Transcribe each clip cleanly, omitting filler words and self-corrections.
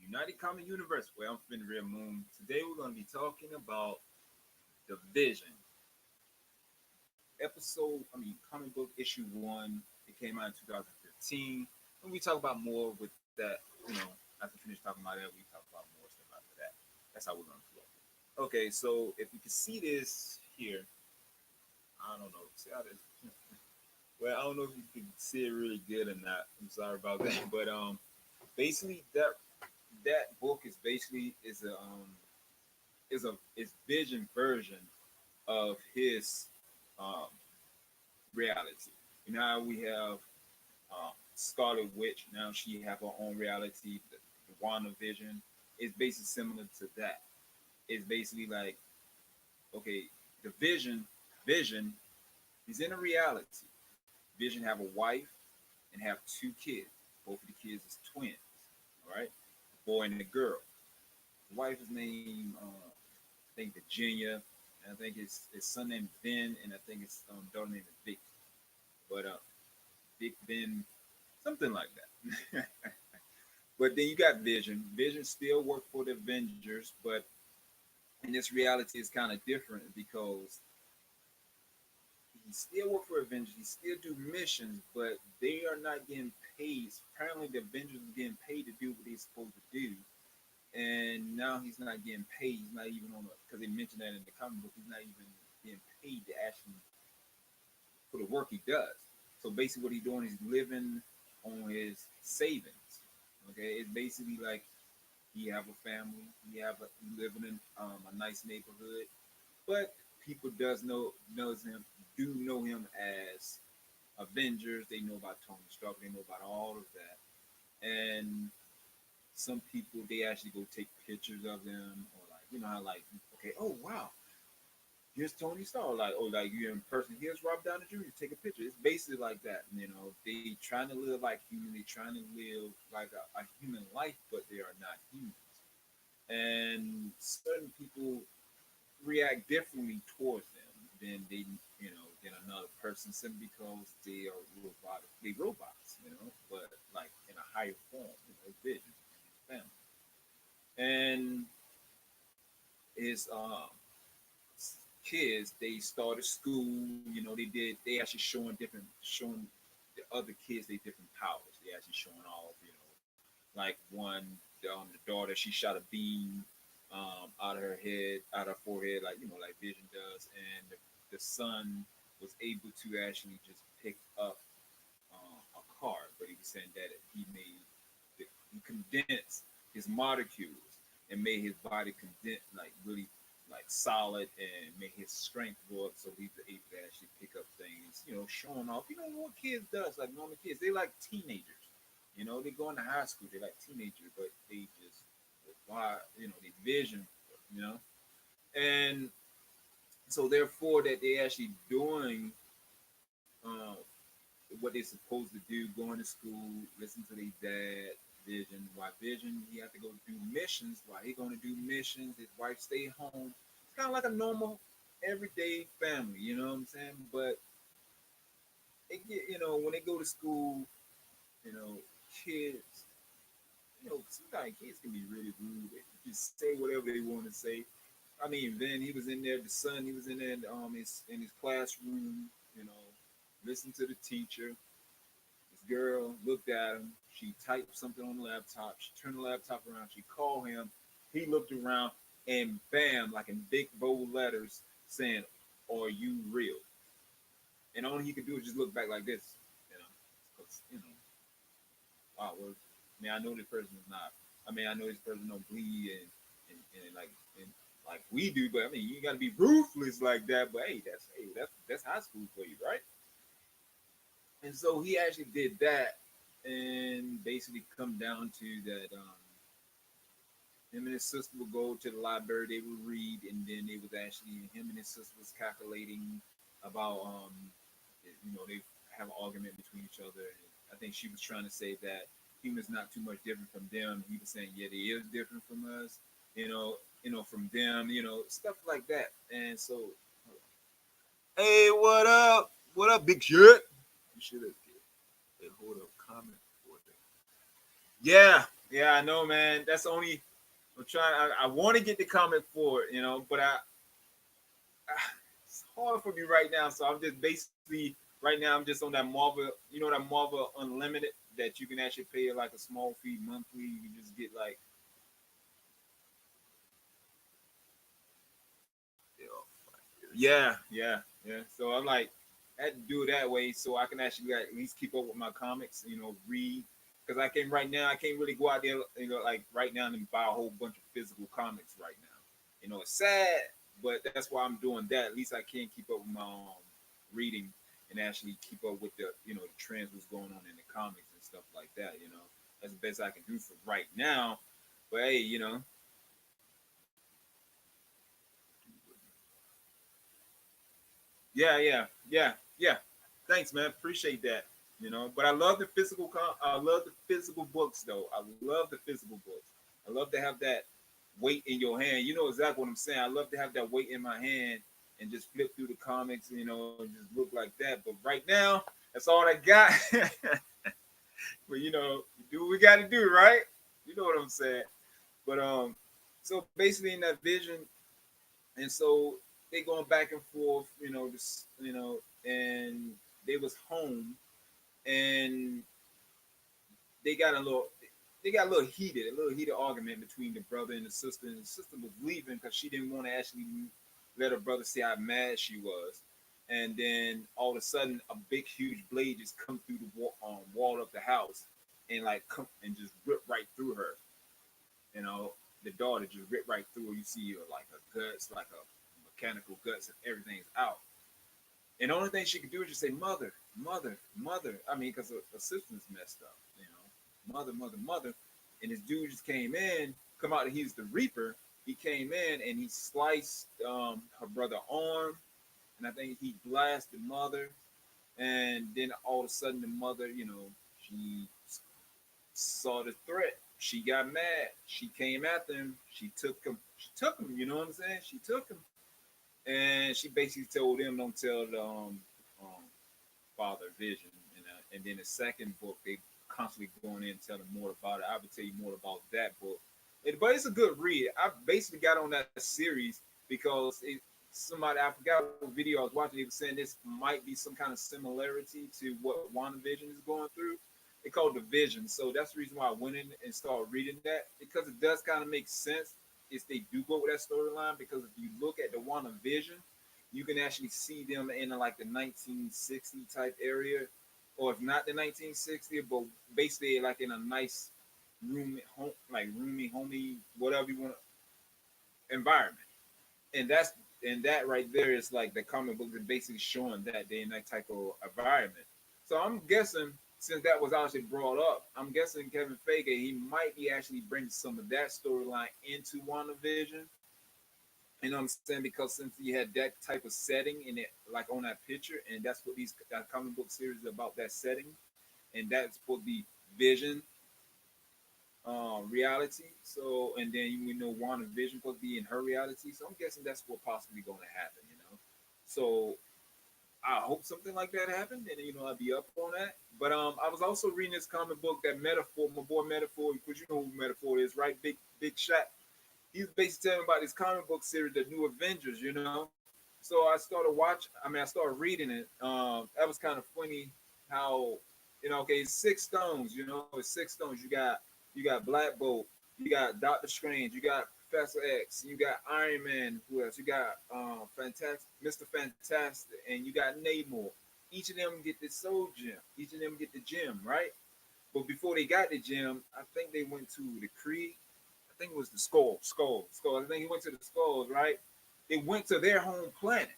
United Comic Universe. Well, I'm Fenrir Moon. Today we're going to be talking about the Vision comic book issue one. It came out in 2015. And we talk about more with that, after we finish talking about that, we talk about more stuff after that. That's how we're going to flow. Okay, so if you can see this here, I don't know. See how this. Well, I don't know if you can see it really good or not. I'm sorry about that, but basically that book is basically is Vision version of his um, reality. You know how we have Scarlet Witch now; she have her own reality. The Wanda Vision is basically similar to that. It's basically like okay, the Vision, he's in a reality. Vision have a wife and have two kids. Both of the kids is twins. All right, a boy and a girl. The wife is named I think Virginia, and I think his son named Ben, and I think his daughter named Vic. But Vic Ben, something like that. But then you got Vision. Vision still work for the Avengers, but in this reality, it's kind of different because he still work for Avengers. He still do missions, but they are not getting paid. Apparently, the Avengers are getting paid to do what they're supposed to do, and now he's not getting paid. He's not even on because they mentioned that in the comic book. He's not even getting paid to actually for the work he does. So basically, what he's doing is living on his savings. Okay, it's basically like he have a family, he living in a nice neighborhood, but people knows him do know him as Avengers. They know about Tony Stark. They know about all of that, and some people they actually go take pictures of them, or like how like okay, oh wow, here's Tony Stark, like oh like you're in person. Here's Rob Downey Jr. Take a picture. It's basically like that. They trying to live like human. They trying to live like a human life, but they are not humans. And certain people react differently towards them than than another person simply because they are robotic. They robots, but like in a higher form, vision, family. And his kids, they started school. They actually showing the other kids they different powers. They actually showing off. Like the daughter, she shot a beam out of her head, out of her forehead, like Vision does, and the son was able to actually just pick up a car, but he was saying that he condensed his molecules and made his body condense like really like solid and made his strength go up so he's able to actually pick up things, showing off. What kids does, like normal kids, they like teenagers. They go into high school, they like teenagers, but they just why they vision, you know, and so therefore that they actually doing uh, what they're supposed to do, going to school, listen to their dad, Vision. Why Vision? He have to go do missions. Why he going to do missions? His wife stay home. It's kind of like a normal, everyday family. You know what I'm saying? But it get, when they go to school, you know, kids, sometimes kids can be really rude. They just say whatever they want to say. I mean, then he was in there. The son, he was in there in his classroom. Listened to the teacher. This girl looked at him. She typed something on the laptop. She turned the laptop around. She called him. He looked around and bam, like in big bold letters, saying, "Are you real?" And all he could do is just look back like this, because wow. Well, I mean, I know this person is not. I mean, I know this person don't bleed and like we do, but I mean, you got to be ruthless like that. But that's high school for you, right? And so he actually did that, and basically come down to that. Him and his sister would go to the library. They would read, and then they was actually him and his sister was calculating about they have an argument between each other. And I think she was trying to say that humans not too much different from them. He was saying, yeah, they is different from us. From them. Stuff like that. And so, hey, what up? What up, big shit? You should have. Hey, hold up, comment for that. Yeah. Yeah, I know, man. That's only I'm trying. I want to get the comic for it, but it's hard for me right now. So I'm just basically right now. I'm just on that Marvel, that Marvel Unlimited that you can actually pay like a small fee monthly. You can just get like, yeah. So I'm like, I had to do it that way so I can actually like, at least keep up with my comics. Read because I can right now. I can't really go out there, like right now and buy a whole bunch of physical comics right now. It's sad, but that's why I'm doing that. At least I can keep up with my reading and actually keep up with the trends, what's going on in the comics and stuff like that. That's the best I can do for right now. But hey, yeah. Thanks, man. Appreciate that. But I love the physical. I love the physical books, though. I love the physical books. I love to have that weight in your hand. You know exactly what I'm saying. I love to have that weight in my hand and just flip through the comics, and just look like that. But right now, that's all I got. But do what we got to do, right? You know what I'm saying. But so basically in that vision, and so they going back and forth, and they was home, and they got a little they got a little heated argument between the brother and the sister. And the sister was leaving because she didn't want to actually let her brother see how mad she was. And then all of a sudden, a big, huge blade just come through the wall of the house, and like come and just rip right through her. You know, the daughter just ripped right through her. You see her like her guts, like a mechanical guts, and everything's out. And the only thing she could do is just say, "Mother, mother, mother." I mean, because her sister's messed up, mother, mother, mother. And this dude just came in, come out, he's the Reaper. He came in and he sliced her brother arm, and I think he blasted mother. And then all of a sudden, the mother, she saw the threat. She got mad. She came after him. She took him. She took him. You know what I'm saying? She took him, and she basically told him, "Don't tell the um, father Vision." And then the second book, they constantly going in and telling more about it. I would tell you more about that book. But it's a good read. I basically got on that series because somebody, I forgot what video I was watching. They were saying this might be some kind of similarity to what WandaVision is going through. They called the Vision, so that's the reason why I went in and started reading that, because it does kind of make sense if they do go with that storyline. Because if you look at the WandaVision, you can actually see them in like the 1960 type area, or if not the 1960, but basically like in a nice room, home, like roomy, homey, whatever you want environment. And that right there is like the comic book is basically showing that they're in that type of environment. So I'm guessing, since that was actually brought up, I'm guessing Kevin Feige, he might be actually bringing some of that storyline into WandaVision. You know what I'm saying? Because since he had that type of setting in it, like on that picture, and that's what these that comic book series is about, that setting, and that's supposed to be Vision reality. So, and then we know WandaVision supposed to be in her reality. So I'm guessing that's what possibly going to happen. So I hope something like that happened, and I'll be up on that. But I was also reading this comic book that Metaphor, my boy Metaphor, because you know who Metaphor is, right? Big shot. He's basically telling about this comic book series, the New Avengers. So I started watching. I mean, I started reading it. That was kind of funny how, okay, it's six stones. It's six stones. You got Black Bolt, you got Doctor Strange, you got Professor X, you got Iron Man. Who else? You got Fantastic, Mr. Fantastic, and you got Namor. Each of them get the soul gem. Each of them get the gem, right? But before they got the gem, I think they went to the Kree. I think it was the Skull. I think he went to the Skulls, right? They went to their home planet.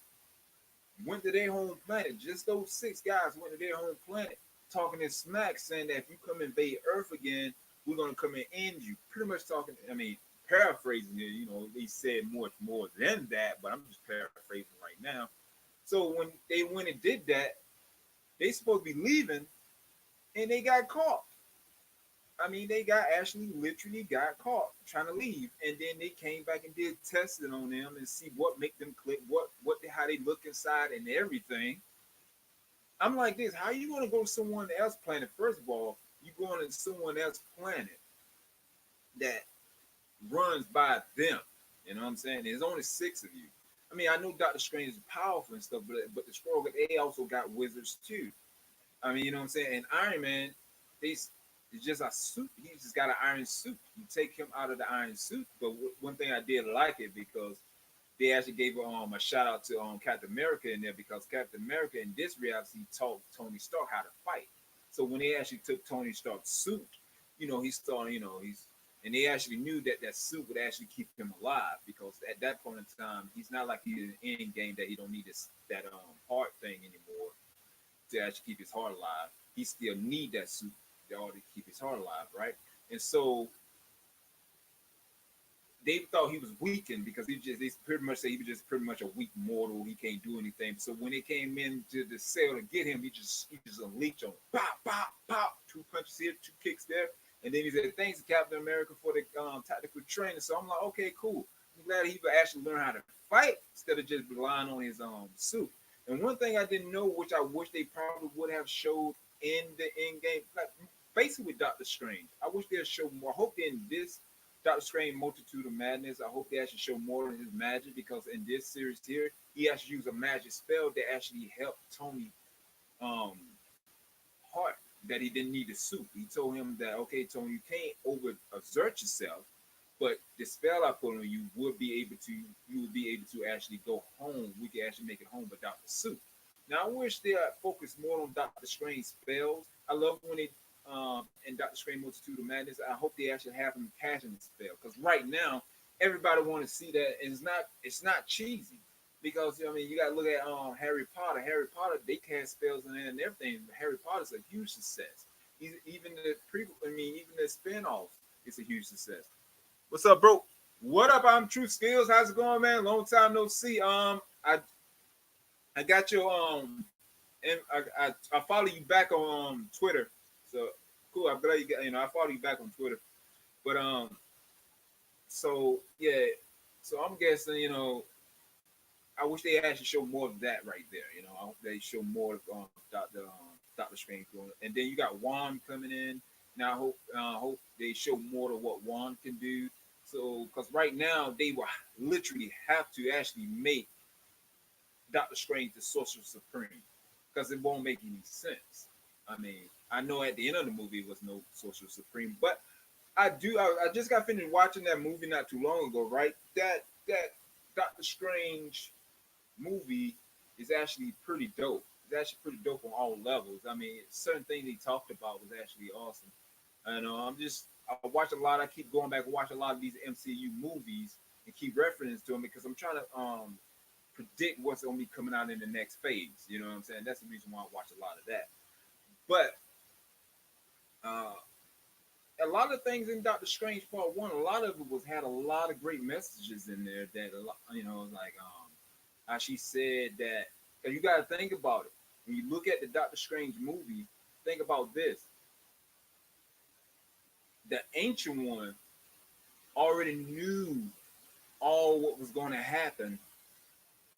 Went to their home planet. Just those six guys went to their home planet, talking this smack, saying that if you come invade Earth again, we're gonna come and end you. Pretty much talking. I mean, paraphrasing it. They said more than that, but I'm just paraphrasing right now. So when they went and did that, they supposed to be leaving, and they got caught. I mean, they got actually literally got caught trying to leave, and then they came back and did testing on them and see what make them click, how they look inside and everything. I'm like this: how you going to go to someone else's planet? First of all, you going to someone else's planet. that runs by them. You know what I'm saying? There's only 6 of you. I mean, I know Doctor Strange is powerful and stuff, but the Skrull, they also got wizards too. I mean, you know what I'm saying? And Iron Man, it's just a suit. He just got an iron suit. You take him out of the iron suit. But one thing I did like it because they actually gave a shout out to Captain America in there because Captain America in this reality taught Tony Stark how to fight. So when they actually took Tony Stark's suit, he started, and they actually knew that that suit would actually keep him alive because at that point in time, he's not like he's in any game that he don't need that heart thing anymore to actually keep his heart alive. He still need that suit in order to keep his heart alive, right? And so they thought he was weakened because they pretty much say he was just pretty much a weak mortal. He can't do anything. So when they came into the cell to get him, he just unleashed on pop, pop, pop, 2 punches here, 2 kicks there. And then he said, thanks to Captain America for the tactical training. So I'm like, okay, cool. I'm glad he would actually learn how to fight instead of just relying on his suit. And one thing I didn't know, which I wish they probably would have showed in the end game, like basically with Doctor Strange, I wish they'd show more. I hope in this Doctor Strange Multitude of Madness, I hope they actually show more of his magic because in this series here, he actually used a magic spell that actually helped Tony um heart that he didn't need a suit. He told him that, okay, Tony, you can't over exert yourself, but the spell I put on you would be able to actually go home. We can actually make it home without the suit. Now I wish they focused more on Doctor Strange spells. I love when they in Doctor Strange Multitude of Madness. I hope they actually have him casting the spell because right now everybody want to see that, and it's not cheesy because I mean you got to look at Harry Potter. Harry Potter they cast spells and everything. Harry Potter's a huge success. Even the even the spin-offs, it's a huge success. What's up, bro? What up? I'm True Skills. How's it going, man? Long time no see. I got your and I follow you back on Twitter. So cool. I'm glad you got I follow you back on Twitter. But so yeah, so I'm guessing I wish they actually show more of that right there. I hope they show more of Doctor Strange going. And then you got Wand coming in. Now I hope they show more of what Wand can do. So because right now they will literally have to actually make Doctor Strange the Sorcerer Supreme because it won't make any sense. I mean, I know at the end of the movie it was no Sorcerer Supreme, but I just got finished watching that movie not too long ago, right? That Doctor Strange movie is actually pretty dope. It's actually pretty dope on all levels. I mean, certain things he talked about was actually awesome. And I watch a lot. I keep going back and watch a lot of these MCU movies and keep referencing to them because I'm trying to predict what's going to be coming out in the next phase. You know what I'm saying? That's the reason why I watch a lot of that. But uh, a lot of things in Doctor Strange Part One, a lot of it had a lot of great messages in there that like how she said that. And you got to think about it when you look at the Doctor Strange movie. Think about this: the Ancient One already knew all what was going to happen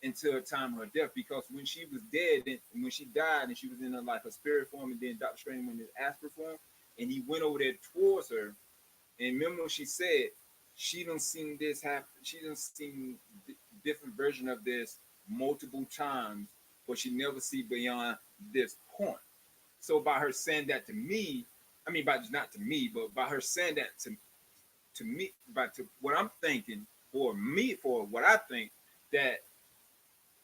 until the time of her death because when she was dead and when she died and she was in like a spirit form and then Doctor Strange went in astral form and he went over there towards her and remember what she said she done seen this happen she done seen different version of this multiple times but she never see beyond this point. So by her saying that to me, I mean by not to me but by her saying that to me but to what I'm thinking for me for what I think that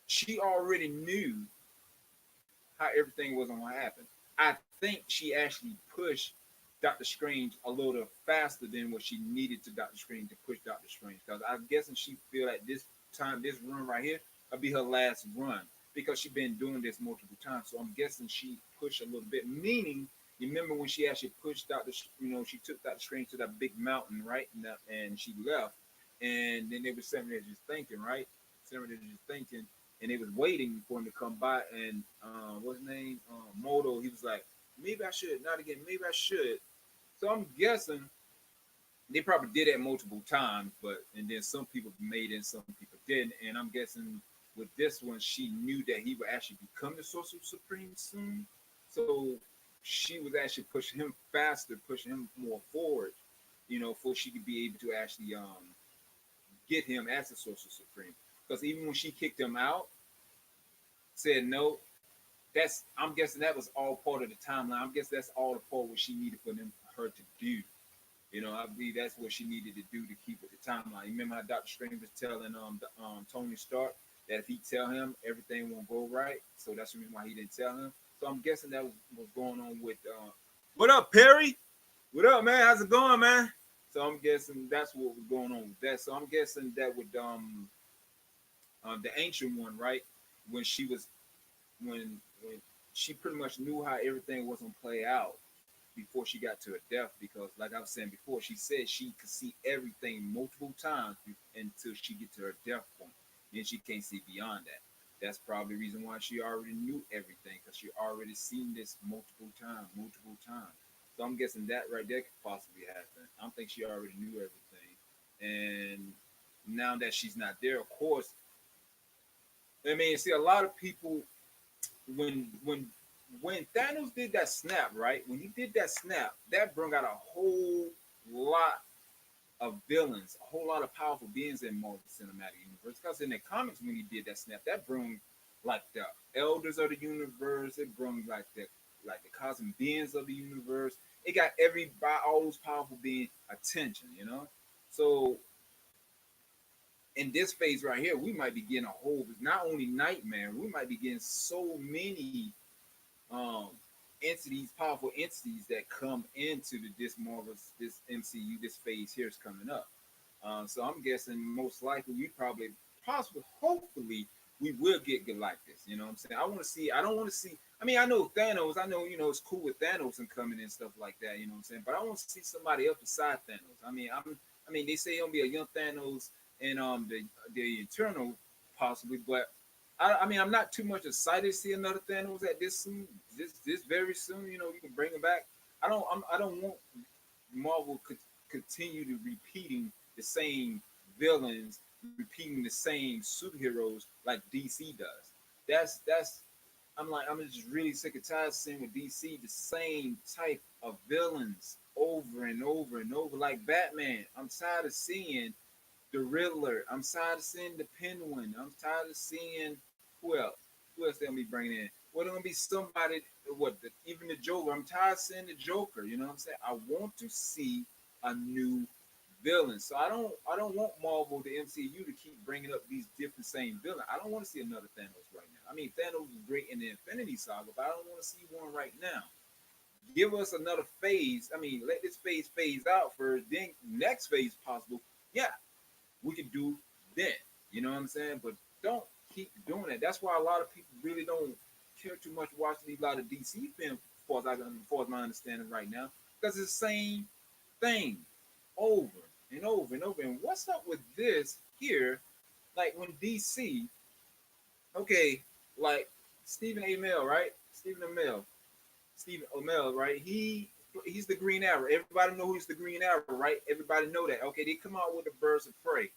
she already knew how everything was going to happen. I think she actually pushed Doctor Strange a little faster than what she needed to Doctor Strange to push Doctor Strange. Because I'm guessing she feel like this time, this run right here, will be her last run because she's been doing this multiple times. So I'm guessing she pushed a little bit. Meaning, you remember when she actually pushed she took Doctor Strange to that big mountain, right? And she left. And then they were sitting there just thinking, right? Sitting there just thinking and they was waiting for him to come by. And what's his name? Moto. He was like, maybe I should, not again. Maybe I should. So I'm guessing they probably did that multiple times, but and then some people made it, and some people didn't. And I'm guessing with this one, she knew that he would actually become the Sorcerer Supreme soon. So she was actually pushing him faster, pushing him more forward before she could be able to actually get him as a Sorcerer Supreme. Because even when she kicked him out, said no, I'm guessing that was all part of the timeline. I'm guessing that's all the part what she needed for her to do. I believe that's what she needed to do to keep with the timeline. You remember how Doctor Strange was telling Tony Stark that if he tell him everything won't go right, so that's the reason why he didn't tell him. So I'm guessing that was going on with. What up, Perry? What up, man? How's it going, man? So I'm guessing that's what was going on with that. So I'm guessing that with the ancient one, right? When she was when she pretty much knew how everything was gonna play out before she got to her death, because like I was saying before, she said she could see everything multiple times until she get to her death point. Then she can't see beyond that. That's probably the reason why she already knew everything, because she already seen this multiple times. So I'm guessing that right there could possibly happen. I think she already knew everything, and now that she's not there, of course. I mean, see, a lot of people when Thanos did that snap, right? When he did that snap, that brought out a whole lot of villains, a whole lot of powerful beings in Marvel Cinematic Universe. Because in the comics, when he did that snap, that brought like the elders of the universe. It brought like the cosmic beings of the universe. It got all those powerful beings attention. So in this phase right here, we might be getting a whole, not only Nightmare, we might be getting so many um entities, powerful entities that come into this MCU, this phase here is coming up. So I'm guessing most likely we possibly, hopefully, we will get Galactus. You know what I'm saying? I don't want to see, I mean, I know Thanos, it's cool with Thanos and coming and stuff like that, you know what I'm saying? But I want to see somebody else besides Thanos. I mean, they say it'll be a young Thanos and the Eternal possibly, but I mean, I'm not too much excited to see another Thanos at this soon, this very soon. You can bring him back. I don't want Marvel could continue to repeating the same villains, repeating the same superheroes like DC does. That's I'm just really sick and tired of seeing with DC the same type of villains over and over and over, like Batman. I'm tired of seeing the Riddler. I'm tired of seeing the Penguin. I'm tired of seeing who else? Who else they gonna be bringing in? Well, they're gonna be somebody. Even the Joker. I'm tired of seeing the Joker. You know what I'm saying? I want to see a new villain. So I don't want Marvel, the MCU, to keep bringing up these different same villains. I don't want to see another Thanos right now. I mean, Thanos was great in the Infinity Saga, but I don't want to see one right now. Give us another phase. I mean, let this phase out first. Then next phase possible. Yeah, we can do then. You know what I'm saying? But don't keep doing that. That's why a lot of people really don't care too much watching a lot of DC films, as my understanding right now, because it's the same thing over and over and over. And what's up with this here? Like when DC, okay, like Stephen Amell, right? Stephen Amell, right? He's the Green Arrow. Everybody know who's the Green Arrow, right? Everybody know that. Okay, they come out with the Birds of Prey.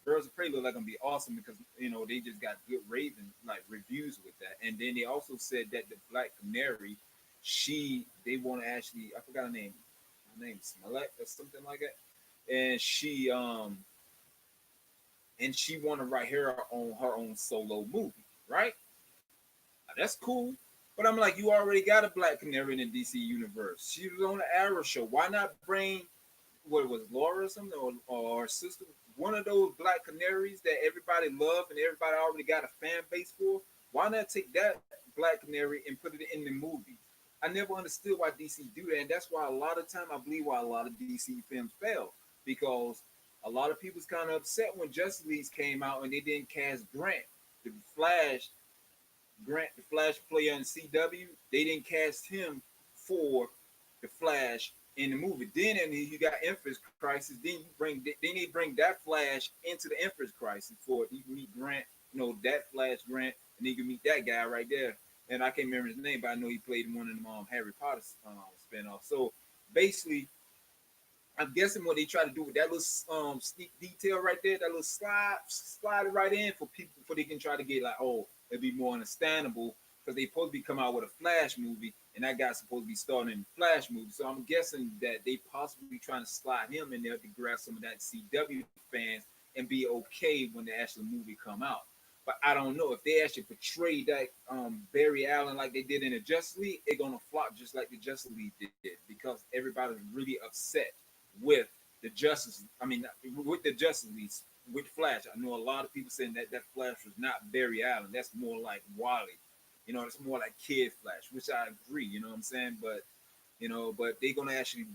Birds of Prey look like gonna be awesome because they just got good reviews with that. And then they also said that the Black Canary, they want to actually, I forgot her name Smollett or something like that, and she want to write her own solo movie, right? Now, that's cool. But I'm like, you already got a Black Canary in the DC universe. She was on the Arrow show. Why not bring what was Laura or something or sister, one of those Black Canaries that everybody loved and everybody already got a fan base for? Why not take that Black Canary and put it in the movie? I never understood why DC do that, and that's why a lot of time I believe why a lot of DC films fail, because a lot of people's kind of upset when Justice League came out and they didn't cast the Flash, the Flash player in CW. They didn't cast him for the Flash in the movie. Then and you got Infinite Crisis. Then they bring that Flash into the Infinite Crisis for you can meet Grant, that Flash Grant, and you can meet that guy right there. And I can't remember his name, but I know he played in one of them Harry Potter spinoffs. So basically, I'm guessing what they try to do with that little sneak detail right there, that little slide it right in for people, for they can try to get like, oh, it'd be more understandable because they supposed to be come out with a Flash movie, and that guy's supposed to be starring in the Flash movie. So I'm guessing that they possibly trying to slide him in there to grab some of that CW fans and be okay when the actual movie come out. But I don't know if they actually portray that Barry Allen like they did in the Justice League, it's gonna flop just like the Justice League did because everybody's really upset with the Justice. I mean, with the Justice League with Flash. I know a lot of people saying that that Flash was not Barry Allen. That's more like Wally. You know, it's more like Kid Flash, which I agree. You know what I'm saying? But but they're gonna actually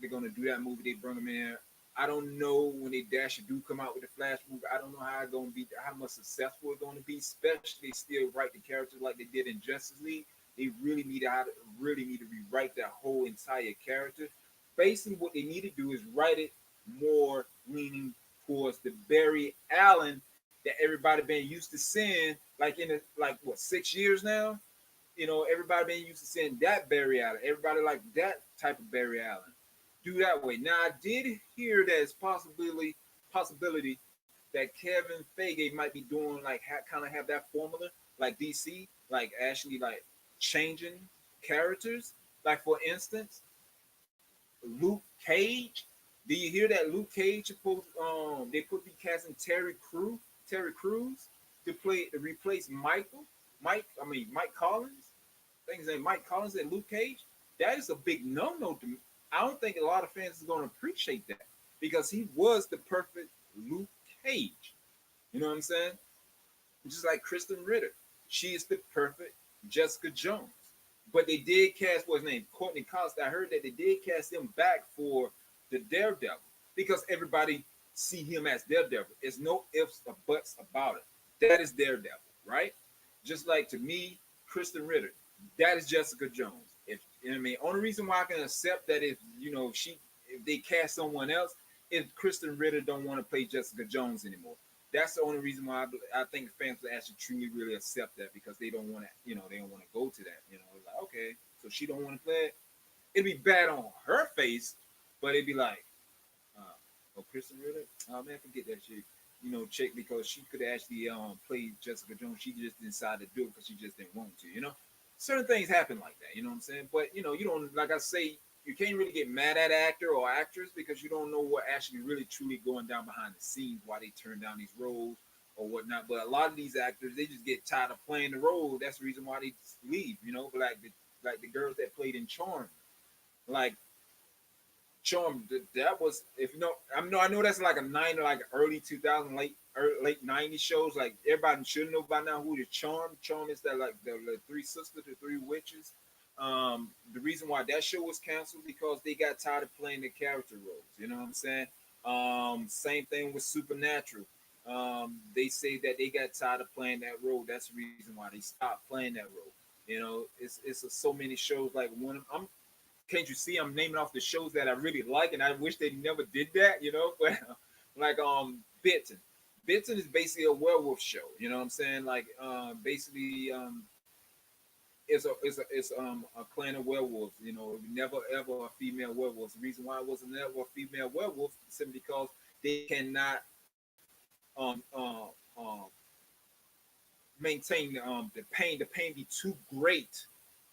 they're gonna do that movie. They bring them in. I don't know when they actually do come out with the Flash movie. I don't know how it's gonna be, how much successful it's gonna be. Especially they still write the characters like they did in Justice League. They really need to rewrite that whole entire character. Basically, what they need to do is write it more leaning towards the Barry Allen that everybody been used to seeing, like in the, like what 6 years now. Everybody been used to seeing that Barry Allen. Everybody like that type of Barry Allen. Do that way. Now I did hear that it's possibility that Kevin Feige might be doing like kind of have that formula like DC, like actually like changing characters. Like for instance, Luke Cage. Do you hear that Luke Cage supposed they put be casting Terry Crews to replace Mike Collins? I think his name Mike Collins and Luke Cage. That is a big no to me. I don't think a lot of fans is going to appreciate that because he was the perfect Luke Cage. You know what I'm saying? Just like Kristen Ritter, she is the perfect Jessica Jones. But they did cast what's his name, Courtney Costa. I heard that they did cast him back for the Daredevil because everybody see him as Daredevil. There's no ifs or buts about it. That is Daredevil, right? Just like to me, Kristen Ritter, that is Jessica Jones. If you know what I mean, only reason why I can accept that if they cast someone else, if Kristen Ritter don't want to play Jessica Jones anymore. That's the only reason why I think fans will actually truly really accept that because they don't want to, they don't want to go to that. Like okay, so she don't want to play it. It'd be bad on her face, but it'd be like, Kristen Ritter, oh man, forget that shit. Chick because she could actually play Jessica Jones. She just decided to do it because she just didn't want to. Certain things happen like that. You know what I'm saying? But you don't, like I say, you can't really get mad at actor or actress because you don't know what actually really truly going down behind the scenes, why they turn down these roles or whatnot. But a lot of these actors, they just get tired of playing the role. That's the reason why they leave. But like the girls that played in Charm, like Charm, that was, if you know, I know that's like a like early 2000, late 90s shows. Like everybody should know by now who the Charm is. That like the three sisters, the three witches. The reason why that show was canceled because they got tired of playing the character roles. You know what I'm saying? Same thing with Supernatural. They say that they got tired of playing that role. That's the reason why they stopped playing that role. It's so many shows. Like I'm can't you see I'm naming off the shows that I really like and I wish they never did that. But like Bitten. Bitten is basically a werewolf show. You know what I'm saying? Like basically it's a clan of werewolves. Never ever a female werewolf. The reason why it wasn't ever a female werewolf is simply because they cannot um uh, um maintain the pain. The pain be too great.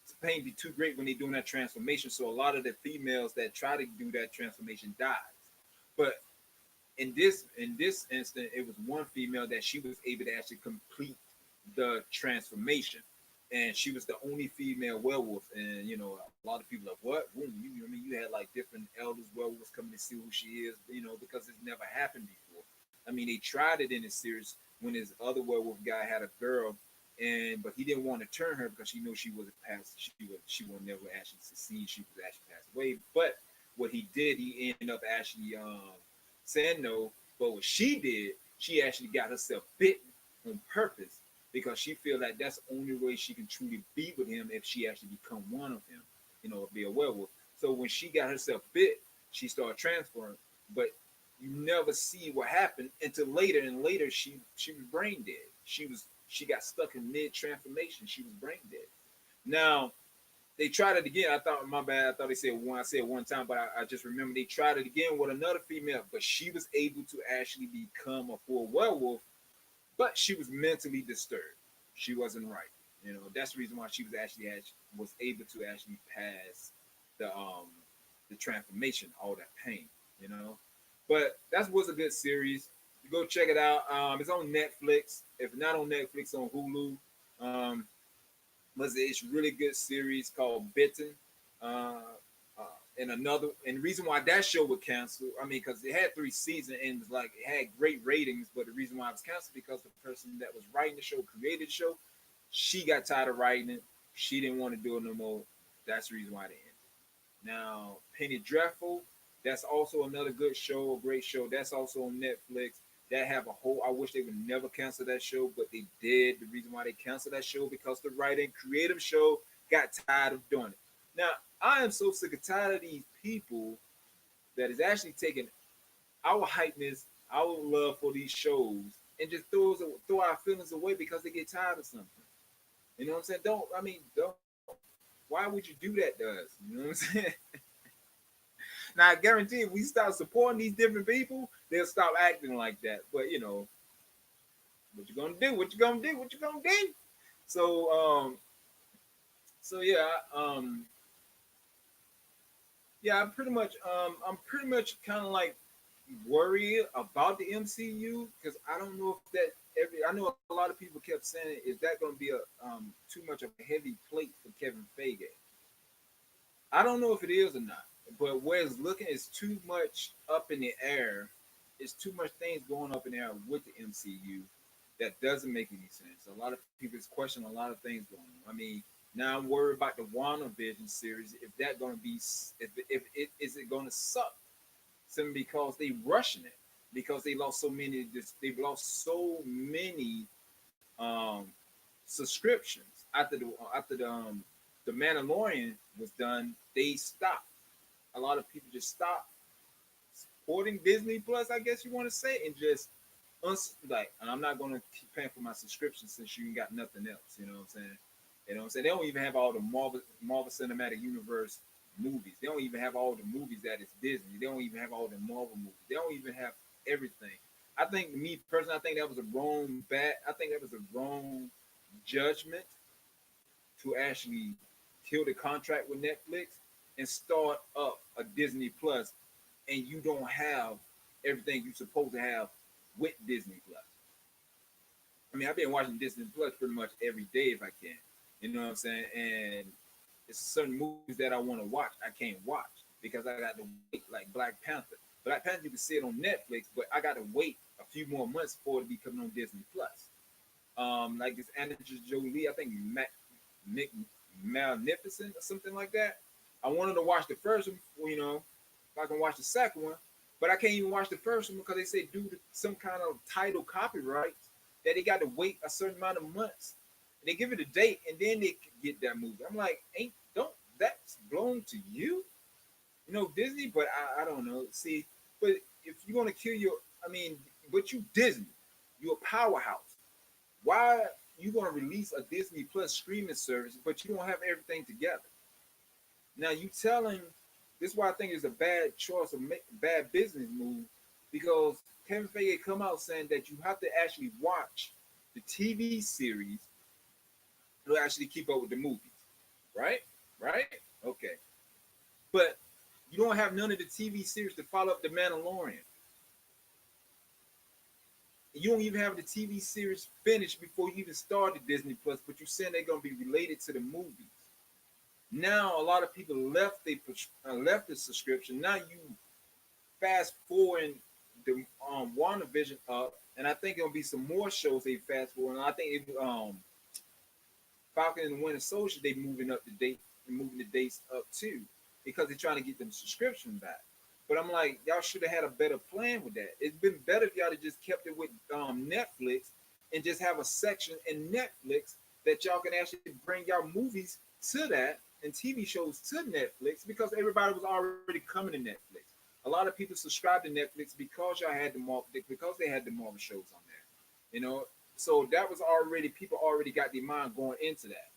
The pain be too great when they're doing that transformation. So a lot of the females that try to do that transformation dies. But in this instant, it was one female that she was able to actually complete the transformation, and she was the only female werewolf. And a lot of people are like, what? You had like different elders werewolves coming to see who she is, because it's never happened before. I mean, they tried it in a series when this other werewolf guy had a girl, but he didn't want to turn her because he knew she was past. She would never actually succeed. She was actually passed away. But what he did, he ended up actually saying no. But what she did, she actually got herself bitten on purpose because she feel like that's the only way she can truly be with him if she actually become one of him, be a werewolf. So when she got herself bit, she started transferring. But you never see what happened until later. And later, she was brain dead. She got stuck in mid transformation. She was brain dead. Now they tried it again. I thought, my bad. I thought they said one. I said one time, but I just remember they tried it again with another female. But she was able to actually become a full werewolf. But she was mentally disturbed. She wasn't right. You know, that's the reason why she was was able to actually pass the the transformation, all that pain. You know, but that was a good series. Go check it out. It's on Netflix. If not on Netflix, on Hulu. Um, was it's really good series called Bitten. Uh, and the reason why that show was canceled, I mean, because it had 3 seasons and it was like it had great ratings, but the reason why it was canceled because the person that was writing the show, created the show, she got tired of writing it. She didn't want to do it no more. That's the reason why they ended. Now, Penny Dreadful, that's also another good show, a great show. That's also on Netflix. That have a whole. I wish they would never cancel that show, but they did. The reason why they canceled that show because the writing, creative show got tired of doing it. Now, I am so sick and tired of these people that is actually taking our hypeness, our love for these shows, and just throw our feelings away because they get tired of something. You know what I'm saying? Don't. Why would you do that to us? You know what I'm saying? Now, I guarantee if we start supporting these different people, they'll stop acting like that. But you know, what you gonna do? What you gonna do? What you gonna do? So, so yeah, yeah. I'm pretty much kind of like worried about the MCU because I don't know if that every. I know a lot of people kept saying, is that going to be a too much of a heavy plate for Kevin Feige? I don't know if it is or not, but where it's looking is too much up in the air. It's too much things going up in the air with the MCU that doesn't make any sense. A lot of people is questioning a lot of things going on. I mean, now I'm worried about the WandaVision series. If that going to be, if it is it going to suck? Simply because they rushing it because they lost so many. They've lost so many subscriptions after the Mandalorian was done. They stopped. A lot of people just stopped supporting Disney Plus. I guess you want to say, and just like, and I'm not going to keep paying for my subscription since you ain't got nothing else. You know what I'm saying? You know what I'm saying? They don't even have all the Marvel Cinematic Universe movies. They don't even have all the movies that is Disney. They don't even have all the Marvel movies. They don't even have everything. I think me personally, I think that was a wrong bet. I think that was a wrong judgment to actually kill the contract with Netflix and start up a Disney Plus, and you don't have everything you're supposed to have with Disney Plus. I mean, I've been watching Disney Plus pretty much every day if I can. You know what I'm saying? And it's certain movies that I want to watch I can't watch because I got to wait, like Black Panther. Black Panther you can see it on Netflix, but I got to wait a few more months for it to be coming on Disney Plus. Like this Angelina Jolie, I think Magnificent or something like that. I wanted to watch the first one, you know, if I can watch the second one, but I can't even watch the first one because they say due to some kind of title copyrights that they got to wait a certain amount of months. And they give it a date and then they get that movie. I'm like, ain't don't that's belong to you? You know, Disney, but I don't know. See, but if you're gonna kill your I mean, but you Disney, you're a powerhouse. Why you gonna release a Disney Plus streaming service, but you don't have everything together? Now you telling this is why I think it's a bad choice, bad business move, because Kevin Feige come out saying that you have to actually watch the TV series to actually keep up with the movies, right? Right? Okay, but you don't have none of the TV series to follow up the Mandalorian. You don't even have the TV series finished before you even started Disney Plus, but you're saying they're gonna be related to the movies. Now a lot of people left the subscription. Now you fast forward the WandaVision up, and I think there'll be some more shows they fast forward. And I think Falcon and the Winter Soldier they moving up the date and moving the dates up too because they're trying to get them subscription back. But I'm like, y'all should have had a better plan with that. It's been better if y'all had just kept it with Netflix and just have a section in Netflix that y'all can actually bring y'all movies to that and TV shows to Netflix because everybody was already coming to Netflix. A lot of people subscribed to Netflix because y'all had because they had the Marvel shows on there. You know, so that was already people already got their mind going into that.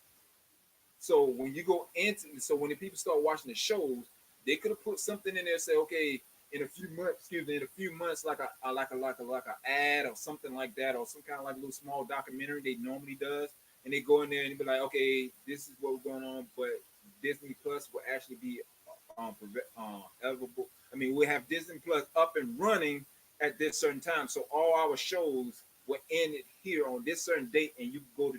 So when you go into so when the people start watching the shows, they could have put something in there, say, okay, in a few months, like a ad or something like that, or some kind of like a little small documentary they normally does. and they go in there and be like, okay, this is what's going on, but Disney Plus will actually be eligible. I mean, we have Disney Plus up and running at this certain time, so all our shows will end it here on this certain date, and you go to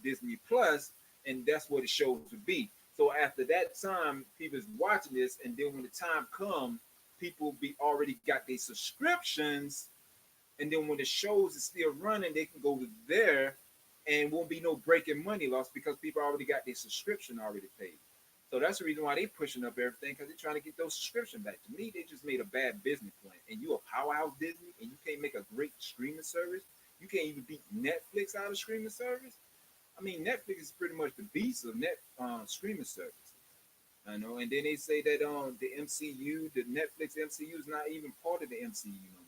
Disney Plus, and that's where the shows will be. So after that time, people's watching this, and then when the time comes, people be already got their subscriptions, and then when the shows is still running, they can go there, and won't be no breaking money loss because people already got their subscription already paid. So that's the reason why they pushing up everything because they're trying to get those subscription back. To me, they just made a bad business plan. And you a powerhouse Disney, and you can't make a great streaming service. You can't even beat Netflix out of streaming service. I mean, Netflix is pretty much the beast of net streaming service. I know. And then they say that the MCU, the Netflix MCU is not even part of the MCU no more.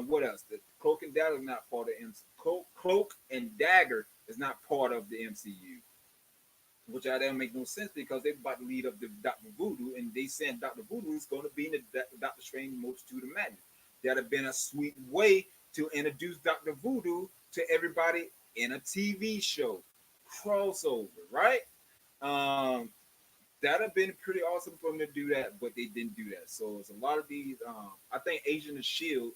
What else? The Cloak and Dagger is not part of the MCU. Cloak and Dagger is not part of the MCU, which I don't make no sense because they're about to lead up to Doctor Voodoo, and they saying Doctor Voodoo is going to be in the Doctor Strange Multitude of Madness. That'd have been a sweet way to introduce Doctor Voodoo to everybody in a TV show crossover, right? Um, that'd have been pretty awesome for them to do that, but they didn't do that. So it's a lot of these. I think Agent of Shield.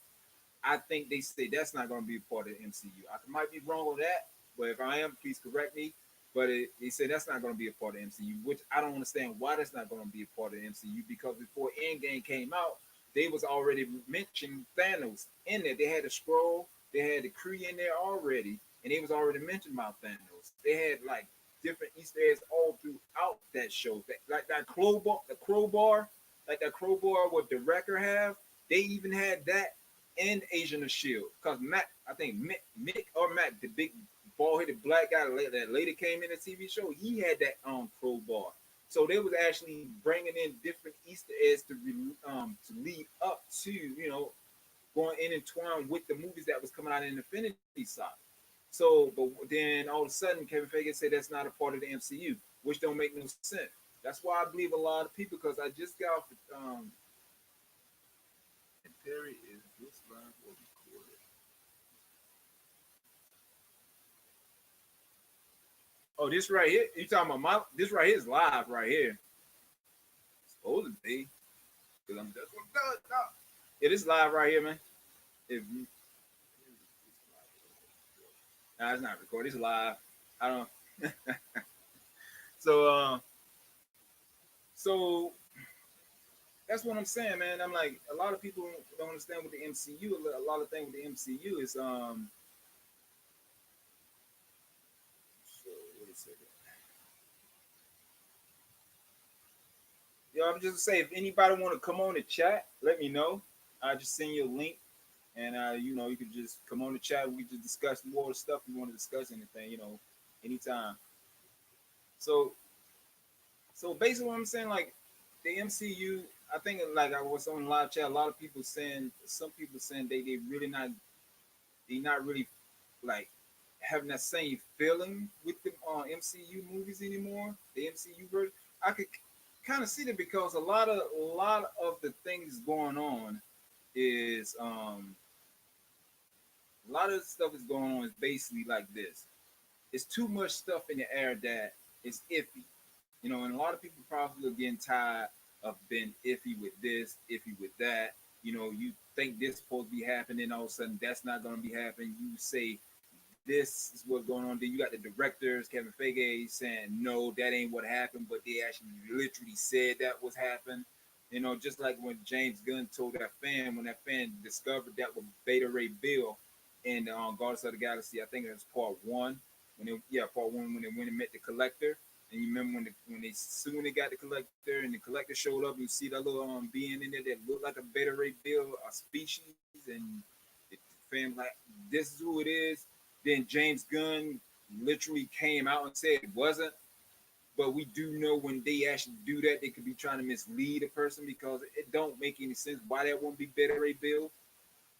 I think they say that's not going to be a part of the MCU. I might be wrong on that, but if I am, please correct me. But they said that's not going to be a part of the MCU, which I don't understand why that's not going to be a part of the MCU because before Endgame came out, they was already mentioning Thanos in there. They had a scroll, they had the Kree in there already, and they was already mentioned about Thanos. They had like different Easter eggs all throughout that show. Like like that crowbar what the Wrecker have. They even had that in Agent of Shield because Matt, I think Mick or Matt, the big bald-headed black guy that later came in the TV show, he had that crowbar. So they was actually bringing in different Easter eggs to lead up to going in and twine with the movies that was coming out in the Infinity side. So, but then all of a sudden, Kevin Feige said that's not a part of the MCU, which don't make no sense. That's why I believe a lot of people because I just got off and Perry is this live or recorded. Oh, this right here. You talking about this right here is live right here. Supposed to be. Because I'm just it is live right here, man. If you nah, it's not recorded, it's live. I don't so so that's what I'm saying, man. I'm like a lot of people don't understand with the MCU. A lot of things with the MCU is so wait a second. Yo, I'm just say if anybody want to come on the chat, let me know. I'll just send you a link, and you can just come on the chat. We just discuss more stuff you want to discuss, anything, anytime. So, so basically, what I'm saying, like the MCU, I think, like I was on live chat, a lot of people saying, some people saying they not really like having that same feeling with the MCU movies anymore. The MCU version, I could kind of see that because a lot of the things going on is a lot of the stuff is going on is basically like this. It's too much stuff in the air that is iffy, and a lot of people probably are getting tired of being iffy with this, iffy with that. You think this supposed to be happening, all of a sudden that's not going to be happening. You say this is what's going on. Then you got the directors, Kevin Feige, saying no, that ain't what happened, but they actually literally said that was happened. Just like when James Gunn told that fan, when that fan discovered that was Beta Ray Bill in Guardians of the Galaxy, I think it was part one. Part one when they went and met the Collector. And you remember when they soon they got the Collector and the Collector showed up, you see that little being in there that looked like a Beta Ray Bill, a species, and the fan like this is who it is. Then James Gunn literally came out and said it wasn't. But we do know when they actually do that, they could be trying to mislead a person because it don't make any sense why that won't be Beta Ray Bill.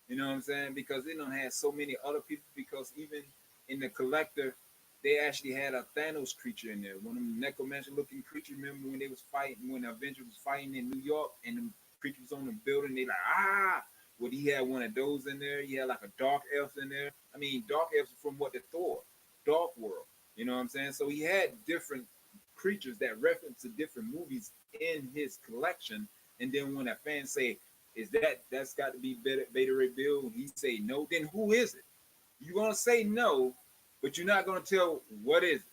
You know what I'm saying? Because they don't have so many other people. Because even in the Collector, they actually had a Thanos creature in there. One of them necromancer looking creature. Remember when they was fighting, when the Avengers was fighting in New York and the creatures on the building, they like, ah! Well, he had one of those in there. He had like a dark elf in there. I mean, dark elves from what the Thor, Dark World. You know what I'm saying? So he had different creatures that reference to different movies in his collection. And then when a fan say, "Is that's got to be Beta Ray Bill?" He say no. Then who is it? You're gonna say no, but you're not gonna tell what is it.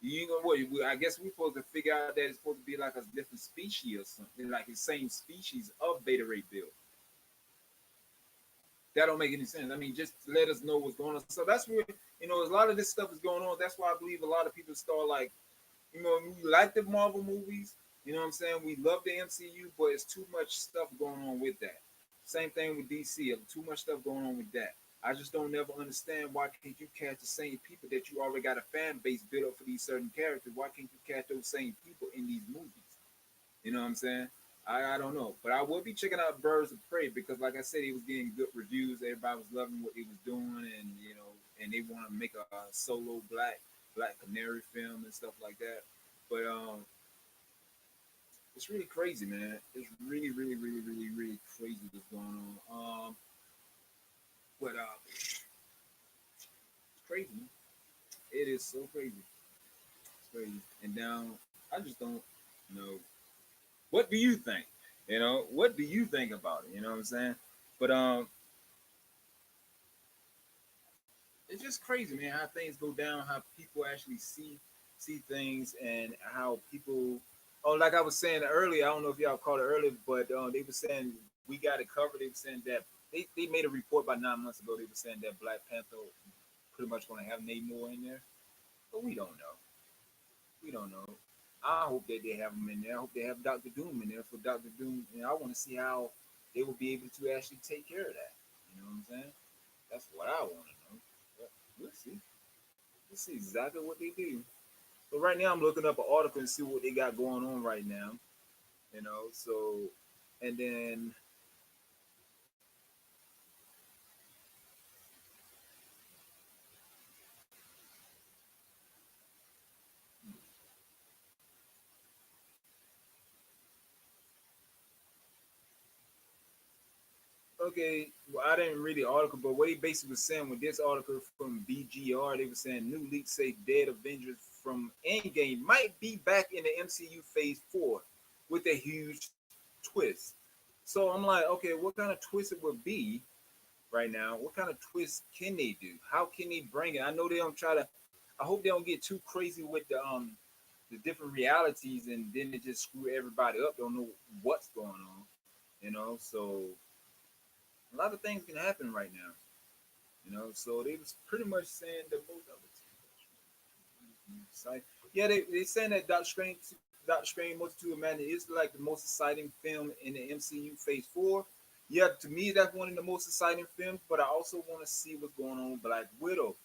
You ain't gonna what? I guess we're supposed to figure out that it's supposed to be like a different species or something, like the same species of Beta Ray Bill. That don't make any sense. I mean, just let us know what's going on. So that's where a lot of this stuff is going on. That's why I believe a lot of people start like, we like the Marvel movies. You know what I'm saying? We love the MCU, but it's too much stuff going on with that. Same thing with DC. Too much stuff going on with that. I just don't never understand why can't you catch the same people that you already got a fan base built up for these certain characters? Why can't you catch those same people in these movies? You know what I'm saying? I don't know, but I will be checking out Birds of Prey because, like I said, he was getting good reviews. Everybody was loving what he was doing, and and they want to make a solo Black Canary film and stuff like that. But it's really crazy, man. It's really, really, really, really, really crazy what's going on. But it's crazy, man. It is so crazy. It's crazy. And now I just don't know. What do you think? What do you think about it? You know what I'm saying? But it's just crazy, man, how things go down, how people actually see things, and how people. Oh, like I was saying earlier, I don't know if y'all caught it earlier, but they were saying we got it covered. They were saying that they made a report about 9 months ago. They were saying that Black Panther pretty much going to have Namor in there, but we don't know. We don't know. I hope that they have him in there. I hope they have Doctor Doom in there for Doctor Doom, and I want to see how they will be able to actually take care of that. You know what I'm saying? That's what I want to know. But we'll see. We'll see exactly what they do. But right now, I'm looking up an article and see what they got going on right now. So and then okay, well, I didn't read the article, but what he basically was saying with this article from BGR, they were saying new leaks say dead Avengers from Endgame might be back in the MCU Phase 4 with a huge twist. So I'm like, okay, what kind of twist it would be right now? What kind of twist can they do? How can they bring it? I know they don't try to. I hope they don't get too crazy with the different realities, and then they just screw everybody up. Don't know what's going on, So a lot of things can happen right now, So they was pretty much saying the most of it. Yeah, they saying that Doctor Strange Multitude of Madness is like the most exciting film in the MCU Phase 4. Yeah, to me that's one of the most exciting films, but I also want to see what's going on with Black Widow.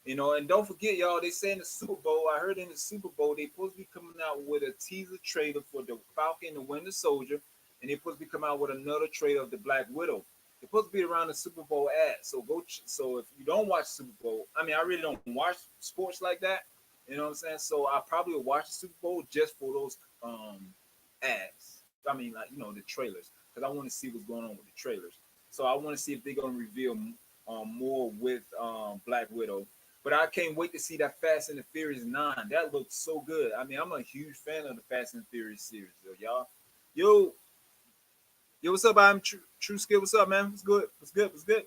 And don't forget, y'all, they say in the Super Bowl, I heard in the Super Bowl, they supposed to be coming out with a teaser trailer for the Falcon and the Winter Soldier, and they supposed to be coming out with another trailer of the Black Widow. They're supposed to be around the Super Bowl ad. So so if you don't watch Super Bowl, I mean, I really don't watch sports like that. You know what I'm saying? So I probably will watch the Super Bowl just for those ads. I mean, like the trailers, because I want to see what's going on with the trailers. So I want to see if they're gonna reveal more with Black Widow. But I can't wait to see that Fast and the Furious 9. That looks so good. I mean, I'm a huge fan of the Fast and the Furious series, though, y'all. Yo, yo, what's up? I'm True Skill. What's up, man? What's good? What's good? What's good?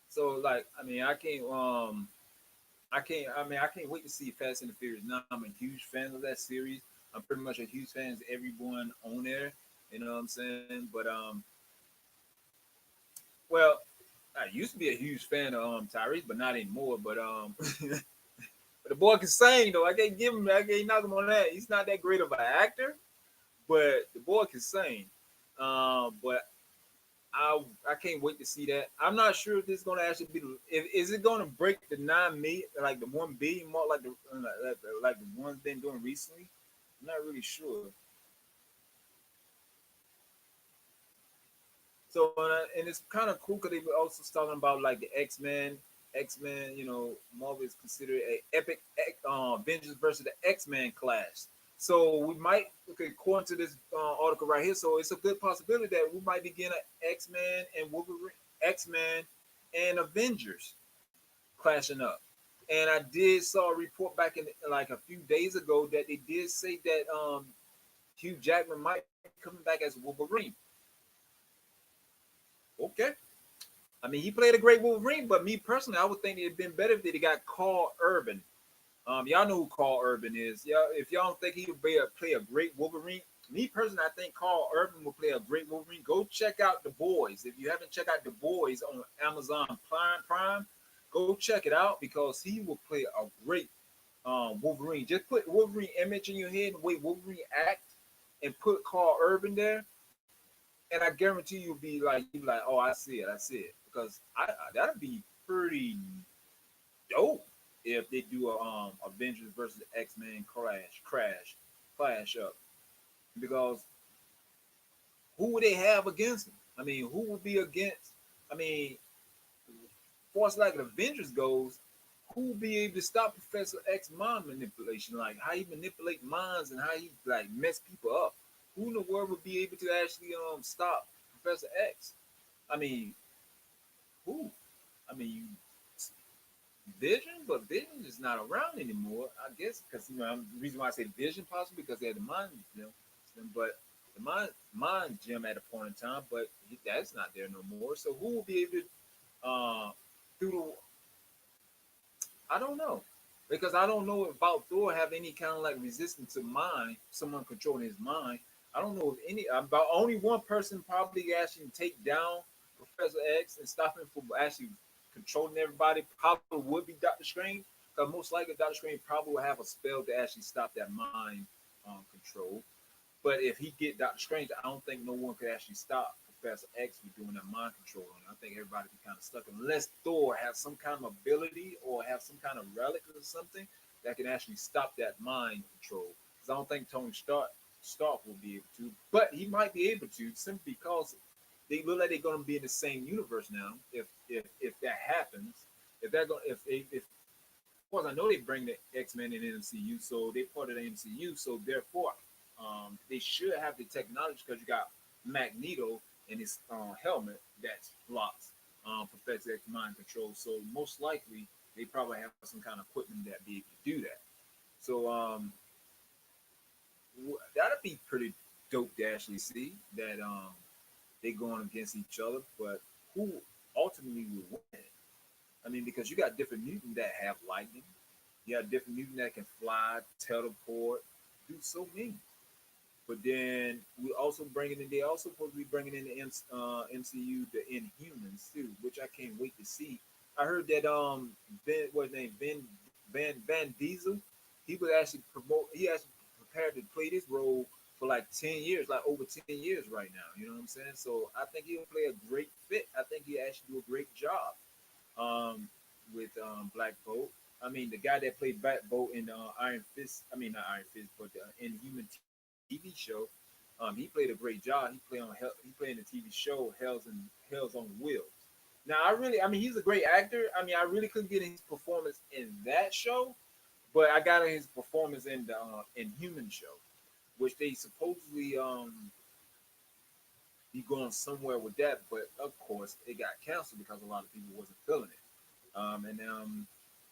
So, like, I mean, I can't wait to see Fast and the Furious. Now, I'm a huge fan of that series. I'm pretty much a huge fan of everyone on there. You know what I'm saying? But well, I used to be a huge fan of Tyrese, but not anymore. But but the boy can sing though. I can't knock him on that. He's not that great of an actor, but the boy can sing. But I can't wait to see that. I'm not sure if this is going to actually be. Is it going to break the 9 million, like the 1 billion mark, like the ones been doing recently? I'm not really sure. So and it's kind of cool because they were also talking about like the X Men. Marvel is considered a epic Avengers versus the X-Men clash. So we might, okay, according to this article right here, so it's a good possibility that we might begin an X-Men and Wolverine, X-Men and Avengers clashing up. And I did saw a report back in like a few days ago that they did say that Hugh Jackman might be coming back as Wolverine. Okay. I mean, he played a great Wolverine, but me personally, I would think it'd been better if they got Carl Urban. Y'all know who Carl Urban is. Yeah, if y'all don't think he would play a great Wolverine, me personally, I think Carl Urban will play a great Wolverine. Go check out The Boys. If you haven't checked out The Boys on Amazon Prime, go check it out because he will play a great Wolverine. Just put Wolverine image in your head and the way Wolverine act, and put Carl Urban there, and I guarantee you'll be like, oh, I see it, because that'd be pretty dope if they do a Avengers versus X Men clash up, because who would they have against them? I mean, who would be against? I mean, far as like the Avengers goes, who will be able to stop Professor X mind manipulation? Like how he manipulate minds and how he like mess people up. Who in the world would be able to actually stop Professor X? I mean, who? I mean, Vision, but Vision is not around anymore. I guess because the reason why I say Vision possibly because they had the mind gem, but the mind gem at a point in time, but that's not there no more. So who will be able to through the I don't know. Because I don't know about Thor have any kind of like resistance to mind, someone controlling his mind. I don't know if any about only one person probably actually take down Professor X and stop him from actually controlling everybody probably would be Doctor Strange. Because most likely Doctor Strange probably will have a spell to actually stop that mind control. But if he get Doctor Strange, I don't think no one could actually stop Professor X from doing that mind control. And I think everybody be kind of stuck unless Thor has some kind of ability or have some kind of relic or something that can actually stop that mind control. Because I don't think Tony Stark will be able to, but he might be able to simply because they look like they're going to be in the same universe now. If that happens, if they're going if of course I know they bring the X-Men in the MCU, so they're part of the MCU. So therefore, they should have the technology because you got Magneto in his helmet that blocks Professor X mind control. So most likely they probably have some kind of equipment that be able to do that. So that'd be pretty dope to actually see that they going against each other, but who ultimately will win? I mean, because you got different mutants that have lightning, you have different mutants that can fly, teleport, do so many. But then we also bringing in. They also supposed to be bringing in the MCU the Inhumans too, which I can't wait to see. I heard that Ben, what's his name, Van Diesel, he was actually promote. He actually prepared to play this role for like 10 years, like over 10 years right now. You know what I'm saying? So I think he'll play a great fit. I think he actually do a great job with Black Bolt. I mean, the guy that played Black Bolt in Iron Fist. I mean, not Iron Fist, but the Inhuman TV show. He played a great job. He played in the TV show Hell's on Wheels. Now I mean he's a great actor. I mean I really couldn't get his performance in that show, but I got his performance in the Inhuman show, which they supposedly be going somewhere with that, but of course it got canceled because a lot of people wasn't feeling it. And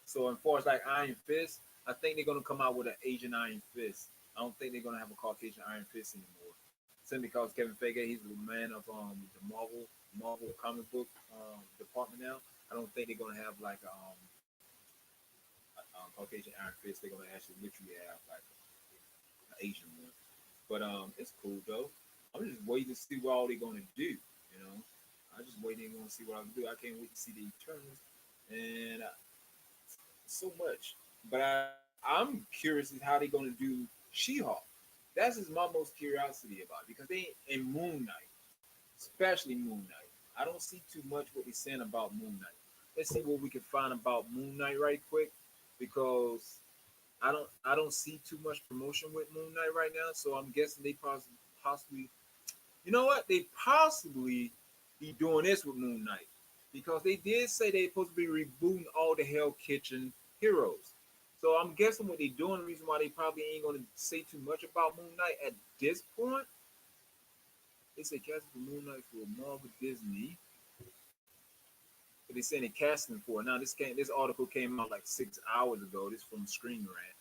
so as far as like Iron Fist, I think they're gonna come out with an Asian Iron Fist. I don't think they're gonna have a Caucasian Iron Fist anymore. Simply because Kevin Feige, he's the man of the Marvel comic book department now. I don't think they're gonna have like a Caucasian Iron Fist. They're gonna actually literally have like an Asian one. But it's cool though. I'm just waiting to see what all they're gonna do. You know, I just waiting to see what I'm gonna do. I can't wait to see the Eternals and so much. But I'm curious as how they're gonna do She-Hulk. That's just my most curiosity about it, because they in Moon Knight, especially Moon Knight. I don't see too much what they're saying about Moon Knight. Let's see what we can find about Moon Knight right quick, because I don't see too much promotion with Moon Knight right now. So I'm guessing they possibly you know what, they possibly be doing this with Moon Knight, because they did say they're supposed to be rebooting all the Hell Kitchen heroes. So I'm guessing what they're doing, the reason why they probably ain't going to say too much about Moon Knight at this point, they say casting for Moon Knight for Marvel Disney. They saying they casting for it. Now this article came out like 6 hours ago. This from Screen Rant.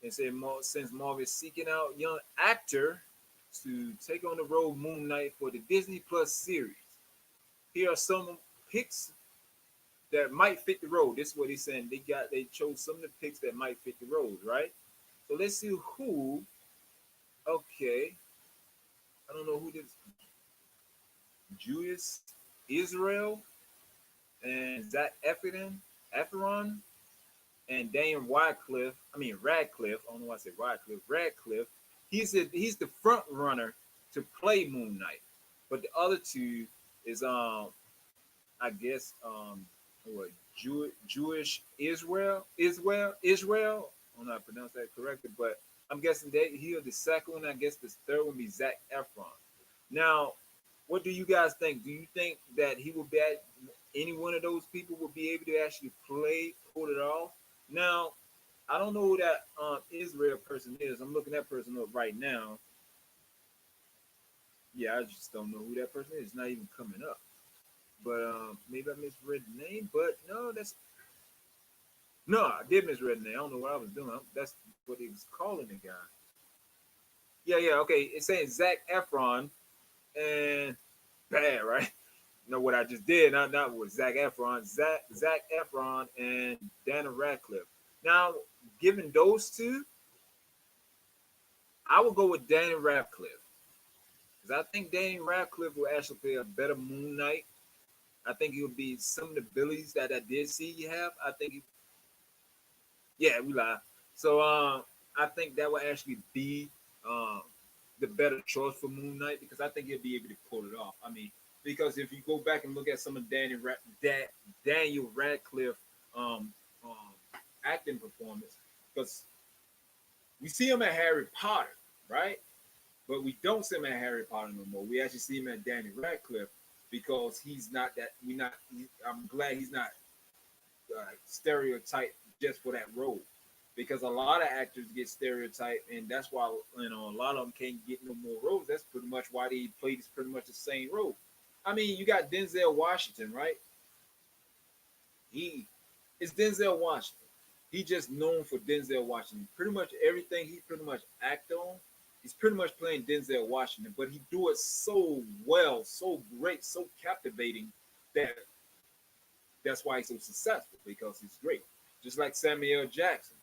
They said since Marvel is seeking out young actor to take on the role of Moon Knight for the Disney Plus series. Here are some picks that might fit the role. This is what he's saying. They chose some of the picks that might fit the roles, right? So let's see who. Okay, I don't know who this. Julius Israel and Zach Efron, and Daniel Radcliffe. I mean Radcliffe. I don't know why I said Radcliffe. Radcliffe. He's the front runner to play Moon Knight, but the other two is I guess what Jewish Israel. I don't know how to pronounce that correctly, but I'm guessing that he'll the second one. I guess the third one be Zach Efron. Now, what do you guys think? Do you think that he will be at any one of those people will be able to actually pull it off? Now, I don't know who that Israel person is. I'm looking that person up right now. Yeah, I just don't know who that person is. It's not even coming up. But maybe I misread the name. But no, I did misread the name. I don't know what I was doing. That's what he was calling the guy. Yeah. Okay, it's saying Zach Efron and bad, right? You know what I just did? Not with Zach Efron. Zach Efron and Daniel Radcliffe. Now, given those two, I would go with Daniel Radcliffe because I think Daniel Radcliffe will actually play a better Moon Knight. I think it would be some of the abilities that I did see you have. I think, yeah, we lie. So I think that would actually be um, the better choice for Moon Knight because I think he'll be able to pull it off. I mean, because if you go back and look at some of Daniel Radcliffe acting performance, because we see him at Harry Potter, right? But we don't see him at Harry Potter no more. We actually see him at Daniel Radcliffe because he's not that. We not. I'm glad he's not stereotyped just for that role because a lot of actors get stereotyped, and that's why a lot of them can't get no more roles. That's pretty much why they played pretty much the same role. I mean, you got Denzel Washington, right? He is Denzel Washington. He just known for Denzel Washington. Pretty much everything he pretty much act on, he's pretty much playing Denzel Washington. But he do it so well, so great, so captivating that that's why he's so successful because he's great. Just like Samuel Jackson,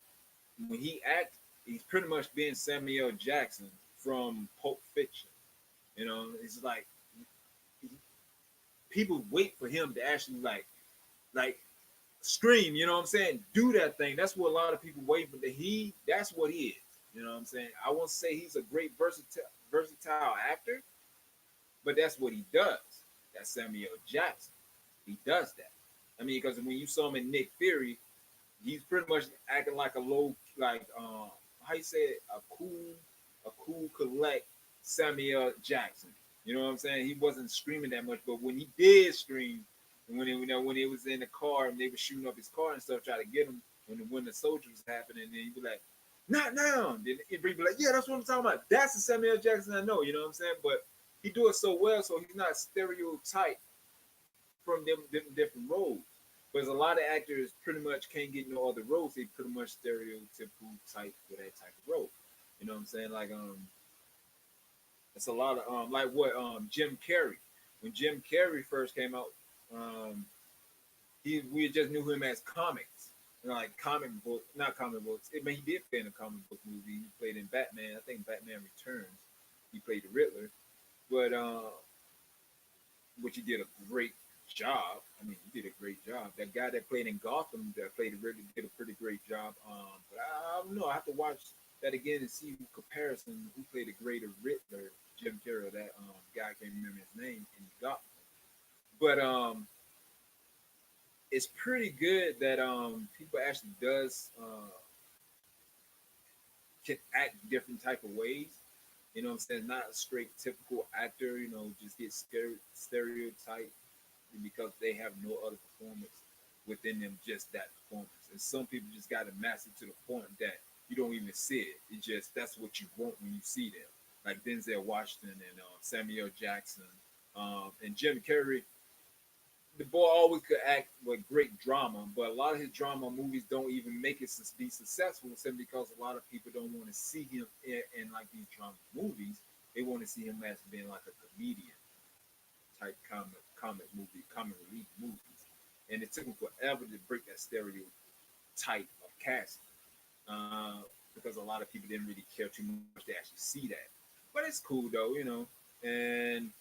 when he act, he's pretty much being Samuel Jackson from Pulp Fiction. It's like people wait for him to actually like scream. You know what I'm saying? Do that thing. That's what a lot of people wait for. That's what he is. You know what I'm saying? I won't say he's a great versatile actor, but that's what he does. That's Samuel Jackson. He does that. I mean, because when you saw him in Nick Fury, he's pretty much acting like a low, like how you say it, a cool, collect Samuel Jackson. You know what I'm saying? He wasn't screaming that much, but when he did scream, when it was in the car and they were shooting up his car and stuff, try to get him when the soldiers was happening, and then he'd be like, "Not now." Then he'd be like, "Yeah, that's what I'm talking about. That's the Samuel Jackson I know." You know what I'm saying? But he do it so well, so he's not stereotyped from them different roles. But a lot of actors pretty much can't get no other roles. They pretty much stereotypical type for that type of role. You know what I'm saying? Like it's a lot of like what Jim Carrey. When Jim Carrey first came out, um, we just knew him as comics. Like comic book, not comic books. I mean, he did play in a comic book movie. He played in Batman. I think Batman Returns. He played the Riddler, but which he did a great job. I mean, he did a great job. That guy that played in Gotham, that played really did a pretty great job. But I don't know. I have to watch that again and see who comparison who played a greater Riddler, Jim Carrey. That guy, I can't remember his name in Gotham. But it's pretty good that people actually does can act different type of ways. You know what I'm saying? Not a straight typical actor, just get stereotyped because they have no other performance within them, just that performance. And some people just got to master to the point that you don't even see it. It just that's what you want when you see them, like Denzel Washington and Samuel Jackson and Jim Carrey. the boy always could act with great drama, but a lot of his drama movies don't even make it be successful simply because a lot of people don't want to see him in like these drama movies. They want to see him as being like a comedian type comic relief movies, and it took him forever to break that stereotype of casting because a lot of people didn't really care too much to actually see that. But it's cool though, you know, and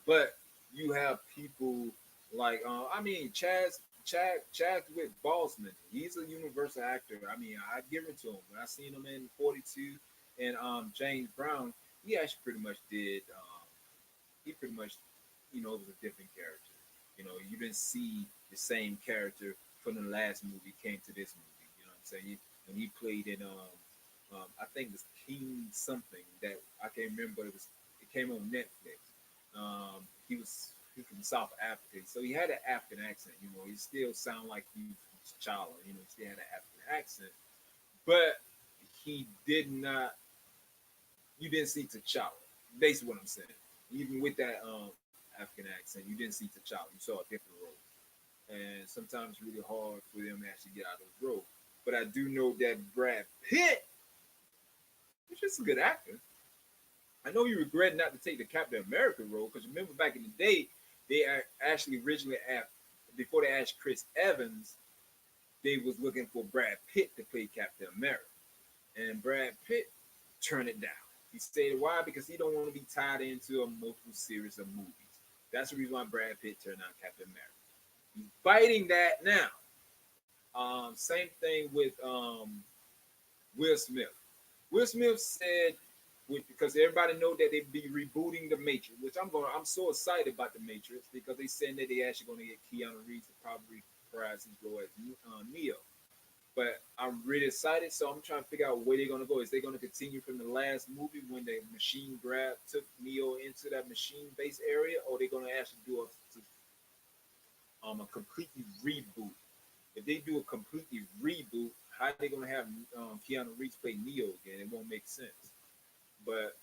but you have people like I mean Chadwick Boseman. He's a universal actor. I mean, I give it to him. When I seen him in 42 and James Brown, he actually pretty much did. He pretty much, you know, it was a different character. You know, you didn't see the same character from the last movie came to this movie. You know what I'm saying? When he played in I think it was King something that I can't remember. It came on Netflix. He from South Africa, so he had an African accent. You know, he still sound like he was T'Challa. You know, he still had an African accent, but he did not. You didn't see T'Challa. Basically, what I'm saying. Even with that African accent, you didn't see T'Challa. You saw a different role, and sometimes it's really hard for them to actually get out of those roles. But I do know that Brad Pitt, which is a good actor, I know you regret not to take the Captain America role because remember back in the day, they actually originally before they asked Chris Evans, they was looking for Brad Pitt to play Captain America, and Brad Pitt turned it down. He said why? Because he don't want to be tied into a multiple series of movies. That's the reason why Brad Pitt turned down Captain America. He's fighting that now. Same thing with Will Smith. Will Smith said because everybody know that they be rebooting the Matrix, which I'm so excited about the Matrix because they said that they actually going to get Keanu Reeves to probably reprise his role as Neo. But I'm really excited, so I'm trying to figure out where they're going to go. Is they going to continue from the last movie when the machine took Neo into that machine base area, or they going to actually do a completely reboot? If they do a completely reboot, how are they going to have Keanu Reeves play Neo again? It won't make sense. But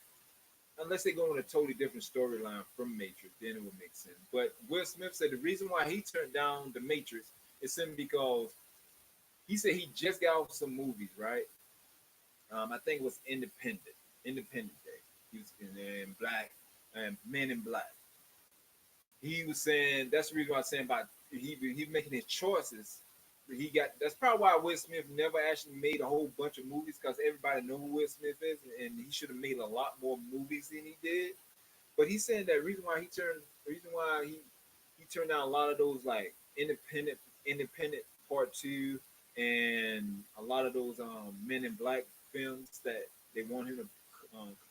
unless they go on a totally different storyline from Matrix, then it would make sense. But Will Smith said the reason why he turned down the Matrix is simply because he said he just got off some movies, right? I think it was Independent Day. He was in Black, Men in Black. He was saying that's the reason why I'm saying about he making his choices. That's probably why Will Smith never actually made a whole bunch of movies because everybody know who Will Smith is, and he should have made a lot more movies than he did. But he's saying that the reason why he turned down a lot of those like independent part two and a lot of those Men in Black films that they want him to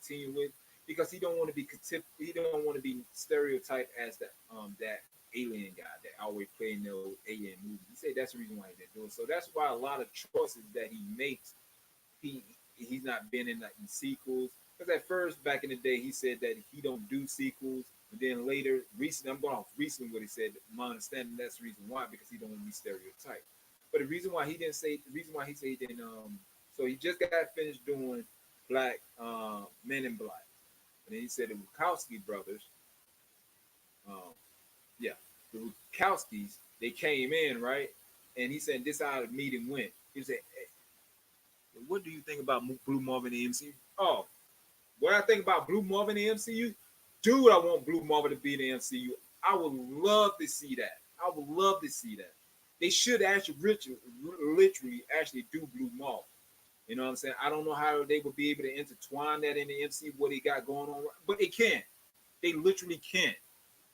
continue with because he don't want to be stereotyped as that alien guy that always playing those alien movies. He said that's the reason why they're doing so. That's why a lot of choices that he makes, he's not been in like in sequels. Because at first, back in the day, he said that he don't do sequels. But then later, I'm going off recently what he said. My understanding that's the reason why because he don't want to be stereotyped. But the reason why he said he didn't. So he just got finished doing Black Men in Black, and then he said the Wachowski brothers. Um, yeah, the Wachowskis, they came in, right? And he said, this how the meeting went. He said, hey, what do you think about Blue Marvin in the MCU? Oh, what I think about Blue Marvin in the MCU? Dude, I want Blue Marvin to be in the MCU. I would love to see that. I would love to see that. They should actually literally actually do Blue Marvin. You know what I'm saying? I don't know how they would be able to intertwine that in the MCU, what they got going on, but they can. They literally can.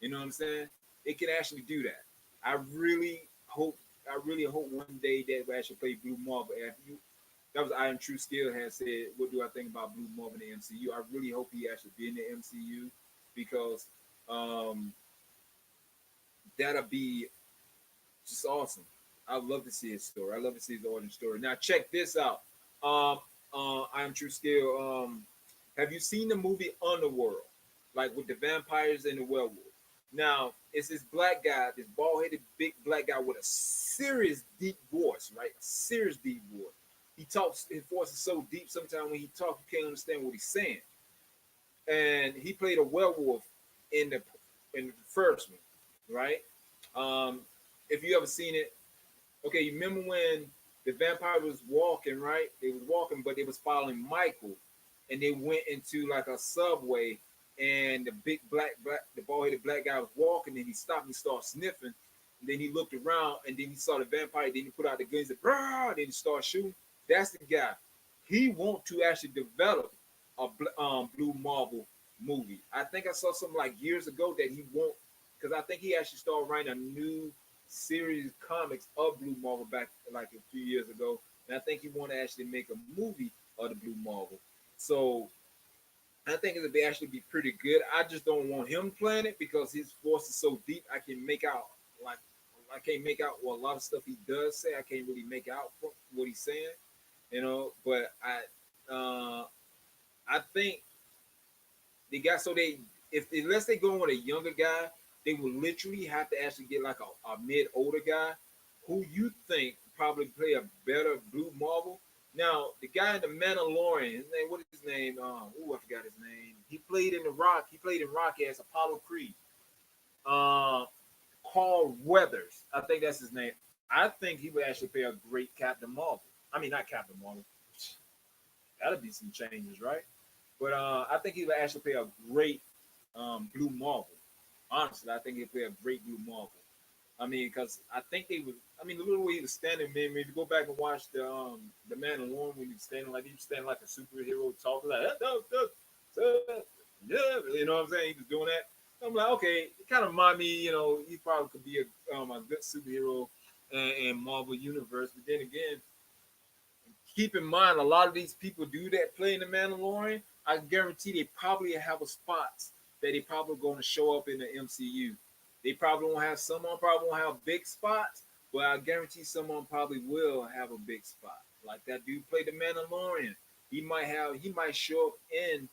You know what I'm saying? They can actually do that. I really hope one day they will actually play Blue Marvel. That was I Am True Skill has said, what do I think about Blue Marvel in the MCU? I really hope he actually be in the MCU because that'll be just awesome. I'd love to see his story. I'd love to see his origin story. Now check this out. I Am True Skill. Have you seen the movie Underworld? Like with the vampires and the werewolves? Now, it's this black guy, this bald-headed big black guy with a serious deep voice, right? A serious deep voice. He talks, his voice is so deep sometimes when he talks, you can't understand what he's saying. And he played a werewolf in the first one, right? Um, if you ever seen it, okay, you remember when the vampire was walking, right? They was walking, but they was following Michael, and they went into like a subway, and the big the bald headed black guy was walking, and he stopped and started sniffing. And then he looked around, and then he saw the vampire. Then he put out the guns, and then he started shooting. That's the guy. He want to actually develop a Blue Marvel movie. I think I saw something like years ago that he won't, because I think he actually started writing a new series of comics of Blue Marvel back like a few years ago, and I think he want to actually make a movie of the Blue Marvel. So I think it'll be actually be pretty good. I just don't want him playing it because his voice is so deep. I can make out like I can't make out what a lot of stuff he does say. I can't really make out what he's saying, you know. But I think they got so they if unless they go with a younger guy, they will literally have to actually get like a mid older guy who you think probably play a better Blue Marvel. Now the guy in the Mandalorian, his name what is his name? I forgot his name. He played in the Rock. He played in Rock as Apollo Creed. Uh, Carl Weathers, I think that's his name. I think he would actually play a great Captain Marvel. I mean, not Captain Marvel. That'll be some changes, right? But I think he would actually play a great Blue Marvel. Honestly, I think he'd play a great Blue Marvel. I mean, because I think they would. I mean, the little way he was standing, man. If you go back and watch the Mandalorian when he was standing like a superhero, talking like yeah, you know what I'm saying? He was doing that. I'm like, okay, it kind of remind me, you know, he probably could be a good superhero in Marvel universe. But then again, keep in mind a lot of these people do that play in the Mandalorian. I guarantee they probably have a spots that they probably going to show up in the MCU. They probably won't have someone probably won't have big spots, but I guarantee someone probably will have a big spot. Like that dude played the Mandalorian. He might show up and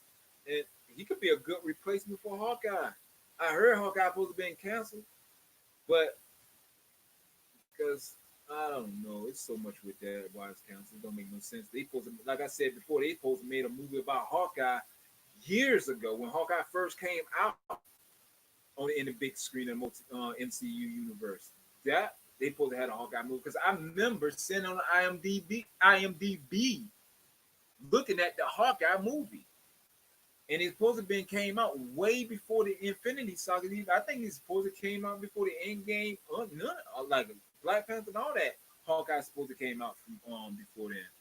he could be a good replacement for Hawkeye. I heard Hawkeye supposed to be canceled, but because I don't know. It's so much with that why it's canceled. It don't make no sense. They supposed to, like I said before, they supposed to made a movie about Hawkeye years ago when Hawkeye first came out on in the big screen in MCU universe. That they supposed to have a Hawkeye movie because I remember sitting on IMDb looking at the Hawkeye movie. And it's supposed to have been came out way before the Infinity Saga. I think it's supposed to came out before the End Game. None like Black Panther and all that. Hawkeye supposed to came out from before then,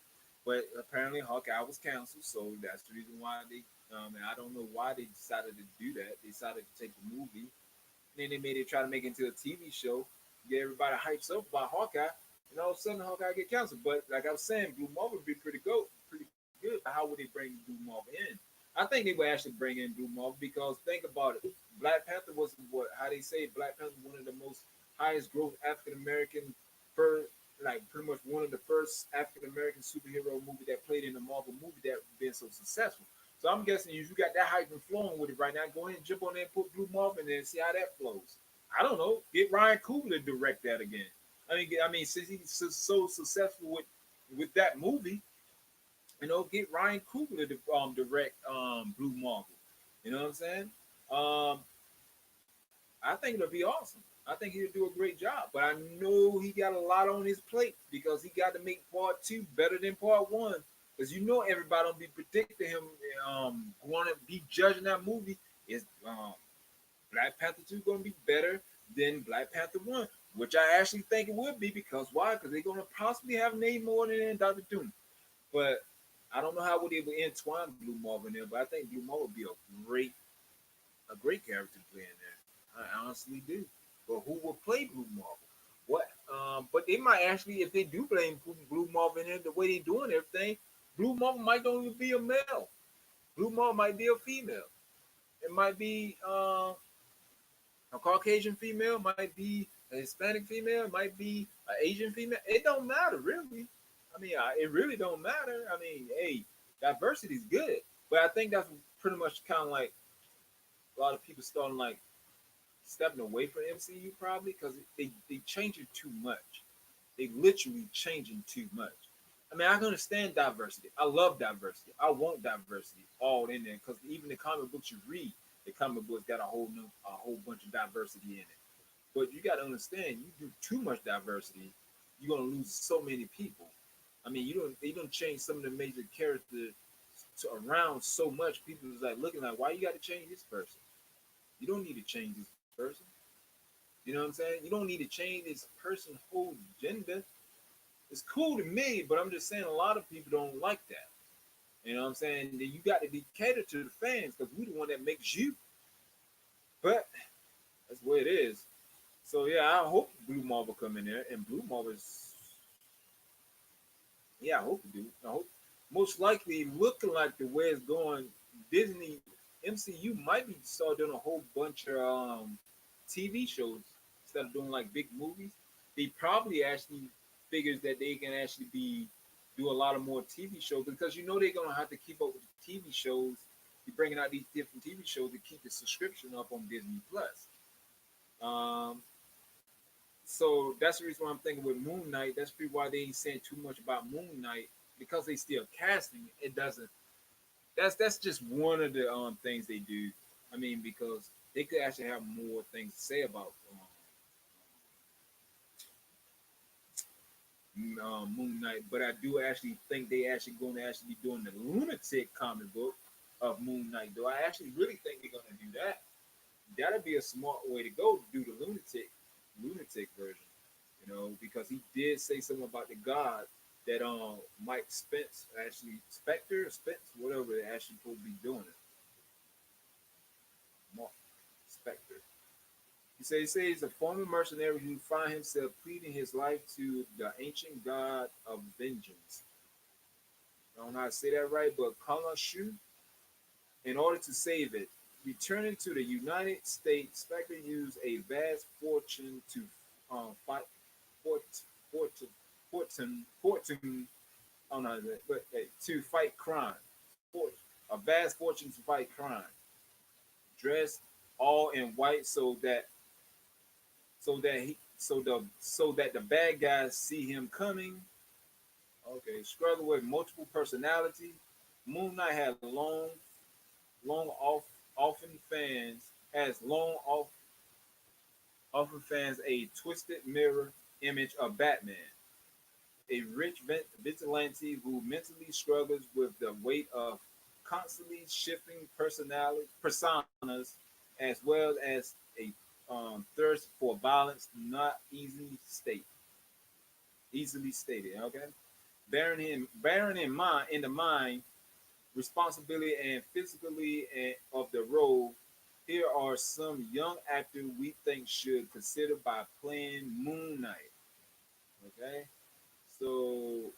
but apparently Hawkeye was canceled, so that's the reason why they. And I don't know why they decided to do that. They decided to take the movie, and then they made it try to make it into a TV show, get everybody hyped up about Hawkeye, and all of a sudden Hawkeye get canceled. But like I was saying, Blue Marvel would be pretty good. How would they bring Blue Marvel in? I think they would actually bring in Blue Marvel because think about it. Black Panther was what how they say Black Panther was one of the most highest growth African American per like pretty much one of the first African American superhero movie that played in the Marvel movie that been so successful. So I'm guessing if you got that hype and flowing with it right now, go ahead and jump on there and put Blue Marvel in there and see how that flows. I don't know. Get Ryan Coogler to direct that again. I mean, since he's so successful with that movie, get Ryan Coogler to direct Blue Marvel. You know what I'm saying? Um, I think it'll be awesome. I think he'll do a great job. But I know he got a lot on his plate because he got to make part two better than part one. Because everybody don't be predicting him going to be judging that movie. Is Black Panther 2 going to be better than Black Panther 1? Which I actually think it would be because why? Because they're going to possibly have Namor and Dr. Doom. But I don't know how would they would entwine Blue Marvel in there, but I think Blue Marvel would be a great character to play in there. I honestly do. But who will play Blue Marvel? What? But they might actually, if they do play Blue Marvel in there, the way they doing everything, Blue Marvel might don't even be a male. Blue Marvel might be a female. It might be a Caucasian female, might be a Hispanic female, might be an Asian female. It don't matter really. I mean, it really don't matter. I mean, hey, diversity is good, but I think that's pretty much kind of like a lot of people starting like stepping away from MCU probably because they change it too much. They literally changing too much. I mean, I can understand diversity. I love diversity. I want diversity all in there because even the comic books you read, the comic books got a whole bunch of diversity in it. But you got to understand, you do too much diversity, you're gonna lose so many people. I mean, you don't change some of the major characters to around so much. People is like looking like, why you got to change this person? You don't need to change this person. You know what I'm saying? You don't need to change this person's whole gender. It's cool to me, but I'm just saying a lot of people don't like that. You know what I'm saying? You got to be catered to the fans because we the one that makes you. But that's the way it is. So yeah, I hope Blue Marvel come in there, and Blue Marvel is, yeah, I hope it do. I hope most likely looking like the way it's going, Disney MCU might be start doing a whole bunch of TV shows instead of doing like big movies. They probably actually figures that they can actually be do a lot of more TV shows because you know they're gonna have to keep up with the TV shows. You're bringing out these different TV shows to keep the subscription up on Disney Plus. Um, so that's the reason why I'm thinking with Moon Knight. That's pretty why they ain't saying too much about Moon Knight because they still casting. It doesn't. That's just one of the things they do. I mean, because they could actually have more things to say about Moon Knight, but I do actually think they actually going to actually be doing the lunatic comic book of Moon Knight. Though I actually really think they're going to do that. That'd be a smart way to go to do the lunatic version. You know, because he did say something about the God that Mike Spence actually Spence whatever they actually supposed to be doing it. Mark Spector. He says he's a former mercenary who finds himself pleading his life to the ancient god of vengeance. I don't know how to say that right, but Kala Shu, in order to save it. Returning to the United States, Spectre used a vast fortune to fight Fort, Fortune, Fortune, I don't know that, but hey, to fight crime. A vast fortune to fight crime. Dressed all in white so that the bad guys see him coming. Okay, struggle with multiple personality. Moon Knight had long off often fans has long off often fans a twisted mirror image of Batman, a rich vigilante who mentally struggles with the weight of constantly shifting personality personas, as well as a thirst for violence not easily stated. Okay, bearing in the mind responsibility and physically of the role. Here are some young actors we think should consider by playing Moon Knight. Okay, so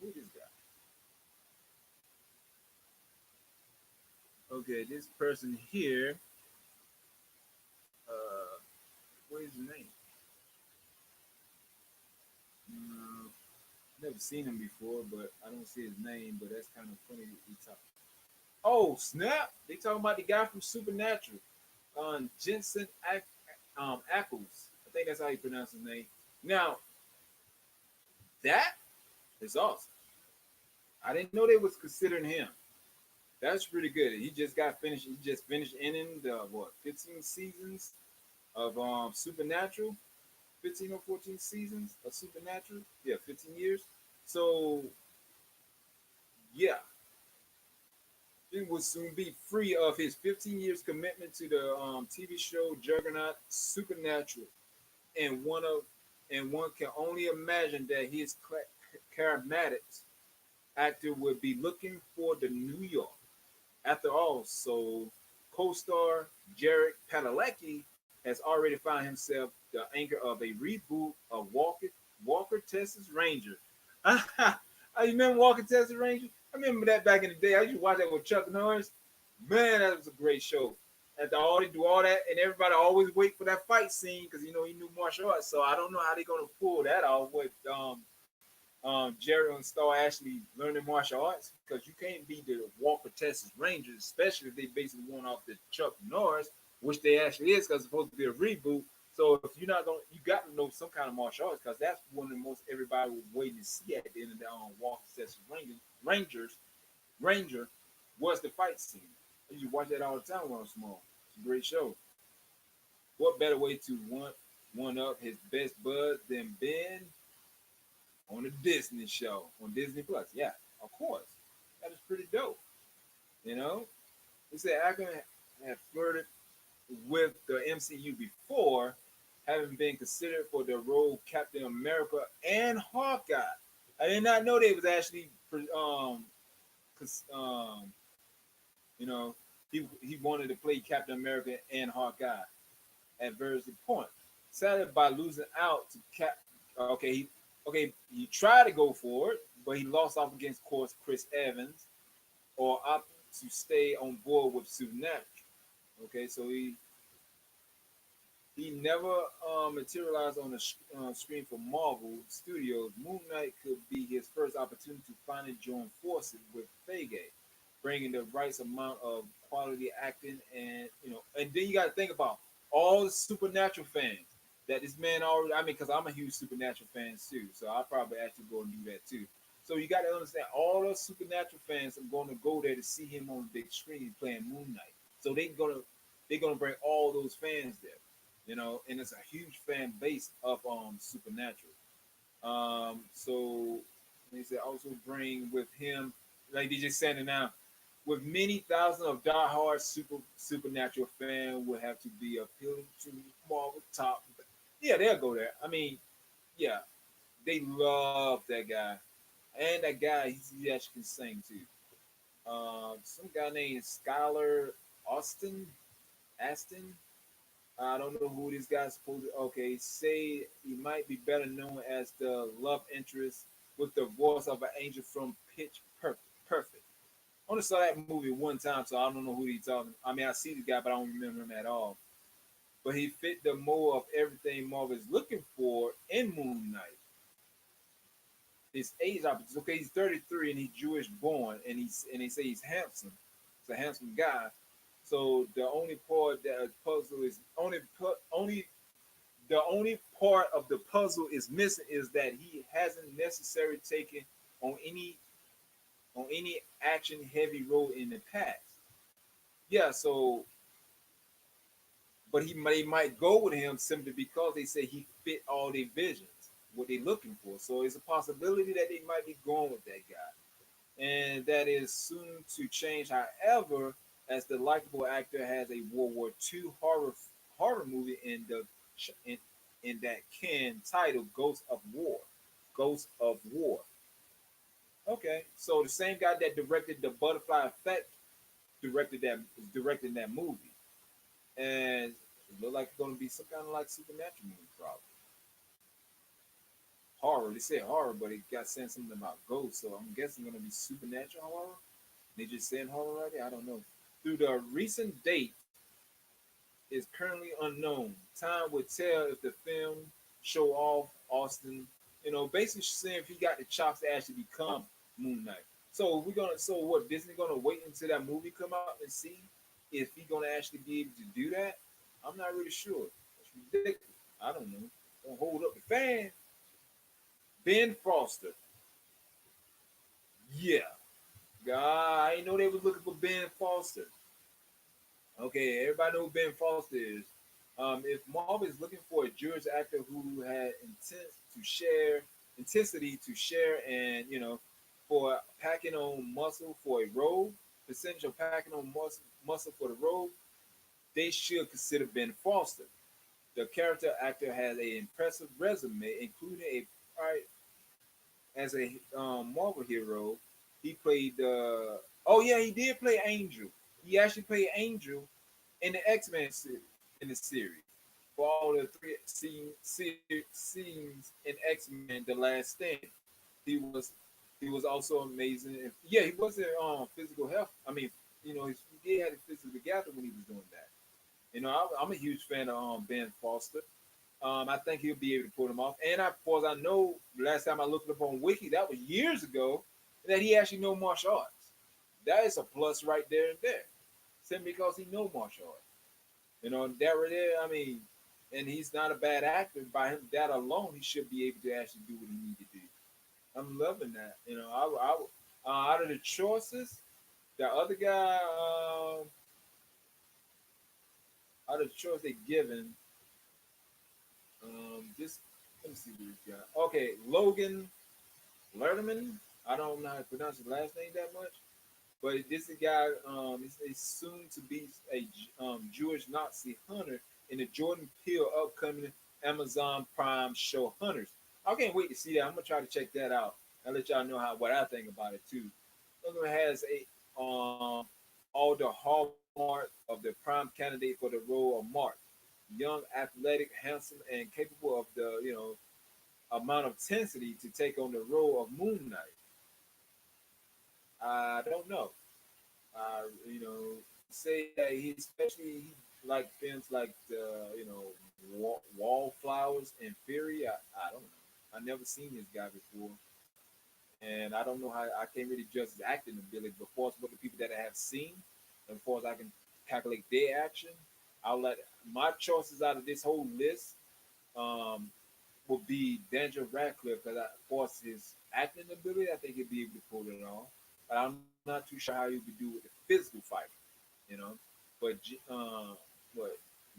who this guy? Okay, this person here. What is his name? Uh, Never seen him before, but I don't see his name. But that's kind of funny. He talk. Oh snap! They talking about the guy from Supernatural, Jensen Ackles. I think that's how you pronounce his name. Now that is awesome. I didn't know they was considering him. That's pretty good. He just got finished. He just finished ending the what 15 seasons of Supernatural. 15 or 14 seasons of Supernatural. Yeah, 15 years. So yeah, he will soon be free of his 15 years commitment to the TV show Juggernaut Supernatural, and one can only imagine that his charismatic actor would be looking for the New York. After all, so co-star Jared Padalecki has already found himself the anchor of a reboot of Walker Texas Ranger. I remember Walker Texas Ranger. I remember that back in the day. I used to watch that with Chuck Norris. Man, that was a great show. And all they do all that, and everybody always wait for that fight scene because you know he knew martial arts. So I don't know how they're gonna pull that off with Jerry and Star actually learning martial arts because you can't be the Walker Texas Rangers, especially if they basically want off the Chuck Norris, which they actually is because it's supposed to be a reboot. So if you're not going, you got to know some kind of martial arts because that's one of the most everybody was waiting to see at the end of the Walker Texas Ranger was the fight scene. I used to watch that all the time when I was small. It's a great show. What better way to one up his best bud than Ben on a Disney show on Disney Plus? Yeah, of course. That is pretty dope. You know, he said Ackman had flirted with the MCU before, having been considered for the role of Captain America and Hawkeye. I did not know they was actually, cause, you know, he wanted to play Captain America and Hawkeye at various points. Sadly, by losing out to Cap, he tried to go for it, but he lost off against, of course, Chris Evans, or opted to stay on board with Supernatural. Okay, so he never materialized on the screen for Marvel Studios. Moon Knight could be his first opportunity to finally join forces with Feige, bringing the right amount of quality acting, and then you got to think about all the Supernatural fans that this man already. I mean, because I'm a huge Supernatural fan too, so I'll probably actually go and do that too. So you got to understand, all those Supernatural fans are going to go there to see him on the big screen playing Moon Knight. So they're gonna bring all those fans there, and it's a huge fan base of Supernatural. So they said also bring with him, like they just said it now, with many thousands of diehard Supernatural fans would have to be appealing to Marvel top. Yeah, they'll go there. I mean, yeah, they love that guy, and that guy he actually can sing too. Some guy named Skylar Austin, Aston. I don't know who this guy's supposed to. Okay, say he might be better known as the love interest with the voice of an angel from Pitch Perfect. Perfect. I only saw that movie one time, so I don't know who he's talking. I mean, I see the guy, but I don't remember him at all. But he fit the mold of everything Marvel is looking for in Moon Knight. His age opportunity. Okay, he's 33 and he's Jewish born, and they say he's handsome. He's a handsome guy. So the only part that puzzle is the only part of the puzzle is missing is that he hasn't necessarily taken on any action heavy role in the past. Yeah, so but might go with him simply because they say he fit all their visions, what they're looking for. So it's a possibility that they might be going with that guy, and that is soon to change. However, as the likable actor has a World War II horror movie in in that can title Ghost of War. Ghost of War. Okay, so the same guy that directed the Butterfly Effect is directing that movie, and it looked like it's going to be some kind of like supernatural movie, probably horror. They said horror, but it got saying something about ghosts, so I'm guessing it's going to be supernatural horror. They just said horror already. I don't know. Through the recent date is currently unknown. Time would tell if the film show off Austin, basically saying if he got the chops to actually become Moon Knight. So so what, Disney gonna wait until that movie come out and see if he gonna actually be able to do that? I'm not really sure. It's ridiculous. I don't know. Don't hold up the fan. Ben Foster. Yeah. God, I didn't know they was looking for Ben Foster. Okay, everybody know who Ben Foster is. If Marvel is looking for a Jewish actor who had intensity to share, and for packing on muscle for a role, percentage of packing on muscle for the role, they should consider Ben Foster. The character actor has an impressive resume, including as a Marvel hero. He played oh yeah, he did play Angel. He actually played Angel in the X-Men series, in the series, for all the three scenes in X-Men: The Last Stand. He was he was also amazing. Yeah, he wasn't physical health. I mean, he did have his physical together when he was doing that. I'm a huge fan of Ben Foster. I think he'll be able to pull him off. And of course, I know last time I looked up on Wiki, that was years ago, that he actually know martial arts. That is a plus right there and there. Simply because he know martial arts. That right there, I mean, and he's not a bad actor. By him, that alone, he should be able to actually do what he need to do. I'm loving that. Out of the choices, the other guy, out of the choice they given, This let me see what he's got. Okay, Logan Lerman. I don't know how to pronounce his last name that much, but this is a guy. Is soon to be a Jewish Nazi hunter in the Jordan Peele upcoming Amazon Prime show Hunters. I can't wait to see that. I'm gonna try to check that out. I'll let y'all know how what I think about it too. Logan has all the hallmark of the prime candidate for the role of Mark, young, athletic, handsome, and capable of the amount of intensity to take on the role of Moon Knight. I don't know. Say that he especially like films like the Wallflowers and Fury. I don't know. I never seen this guy before, and I don't know how I can't really judge his acting ability. But for what the people that I have seen, and for I can calculate their action, I'll let my choices out of this whole list um, would be Daniel Radcliffe because for his acting ability, I think he'd be able to pull it off. But I'm not too sure how he would do with the physical fight, you know. But what